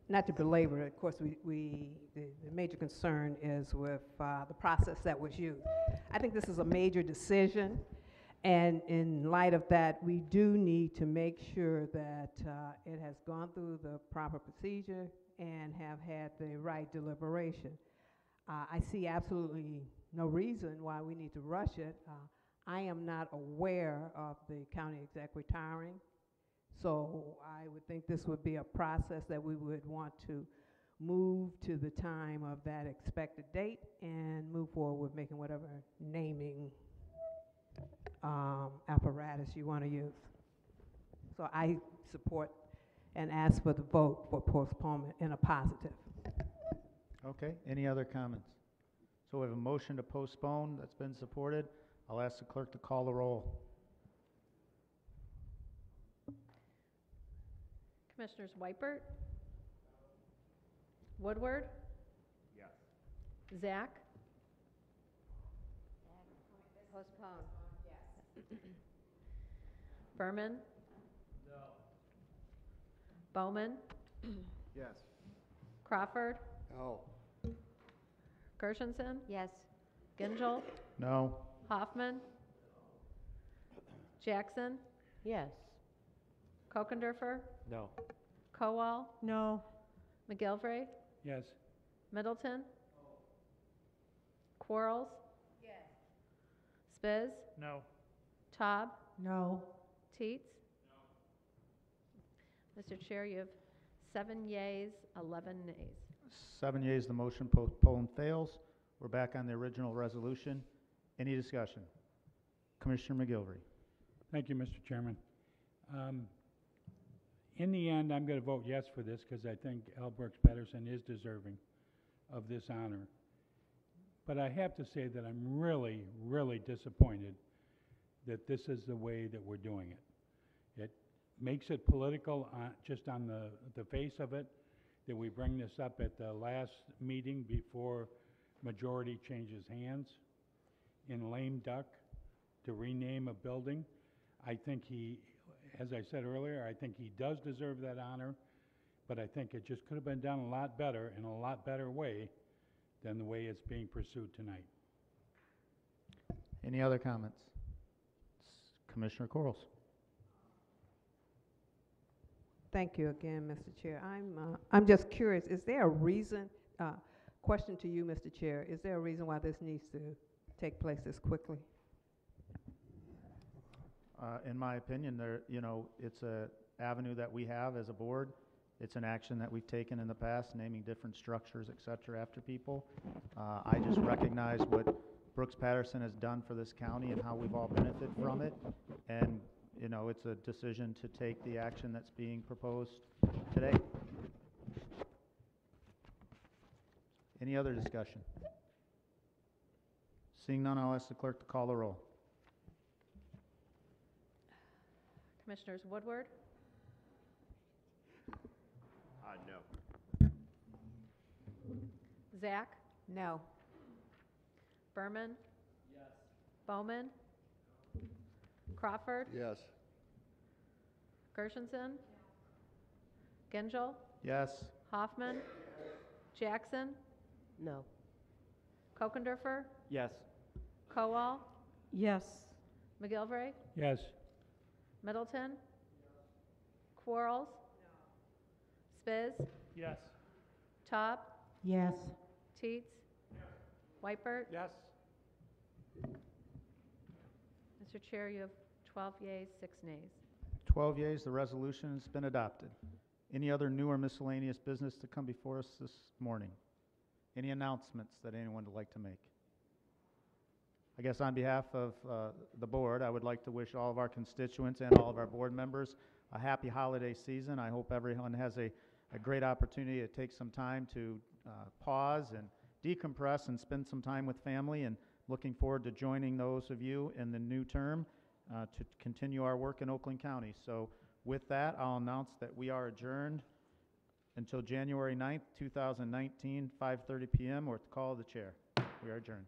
Not to belabor it, of course, the major concern is with the process that was used. I think this is a major decision, and in light of that, we do need to make sure that it has gone through the proper procedure and have had the right deliberation. I see absolutely no reason why we need to rush it. I am not aware of the county exec retiring, so I would think this would be a process that we would want to move to the time of that expected date and move forward with making whatever naming apparatus you want to use. So I support and ask for the vote for postponement in a positive. Okay, any other comments? So we have a motion to postpone that's been supported. I'll ask the clerk to call the roll. Commissioners Weipert? Woodward? Yes. Zach? Postpone. Berman? No. Bowman? Yes. Crawford? No. Gershenson? Yes. Gingell? No. Hoffman? Jackson? Yes. Kokendorfer? No. Kowal? No. McGilvray? Yes. Middleton? Quarles? Spiz? No. Taub? No. Teets? Mr. Chair, you have 7 yeas, 11 nays. 7 yeas, the motion postponed fails. We're back on the original resolution. Any discussion? Commissioner McGilvray. Thank you, Mr. Chairman. In the end, I'm going to vote yes for this because I think Al Brooks Patterson is deserving of this honor. But I have to say that I'm really, really disappointed that this is the way that we're doing it. It makes it political just on the face of it, that we bring this up at the last meeting before majority changes hands in lame duck to rename a building. I think he, as I said earlier, I think he does deserve that honor, but I think it just could have been done a lot better in a lot better way than the way it's being pursued tonight. Any other comments? Commissioner Quarles. Thank you again, Mr. Chair. I'm just curious, is there a reason, question to you, Mr. Chair, is there a reason why this needs to take place this quickly? In my opinion, it's an avenue that we have as a board. It's an action that we've taken in the past, naming different structures, et cetera, after people. I just recognize what Brooks Patterson has done for this county and how we've all benefited from it. And, it's a decision to take the action that's being proposed today. Any other discussion? Seeing none, I'll ask the clerk to call the roll. Commissioners Woodward? No. Zach? No. Berman? Yes. Bowman? Crawford? Yes. Gershenson? Gingell? Yes. Hoffman? Jackson? No. Kokendorfer? Yes. Kowal? Yes. McGilvray? Yes. Middleton? Quarles? Spiz? Yes. Taub? Yes. Teets? Whitebird? Yes. Mr. Chair, you have 12 yeas, 6 nays. 12 yeas, the resolution has been adopted. Any other new or miscellaneous business to come before us this morning? Any announcements that anyone would like to make? I guess on behalf of the board, I would like to wish all of our constituents and all of our board members a happy holiday season. I hope everyone has a great opportunity to take some time to pause and decompress and spend some time with family, and looking forward to joining those of you in the new term to continue our work in Oakland County. So with that, I'll announce that we are adjourned until January 9th, 2019, 5:30 p.m., or at the call of the chair. We are adjourned.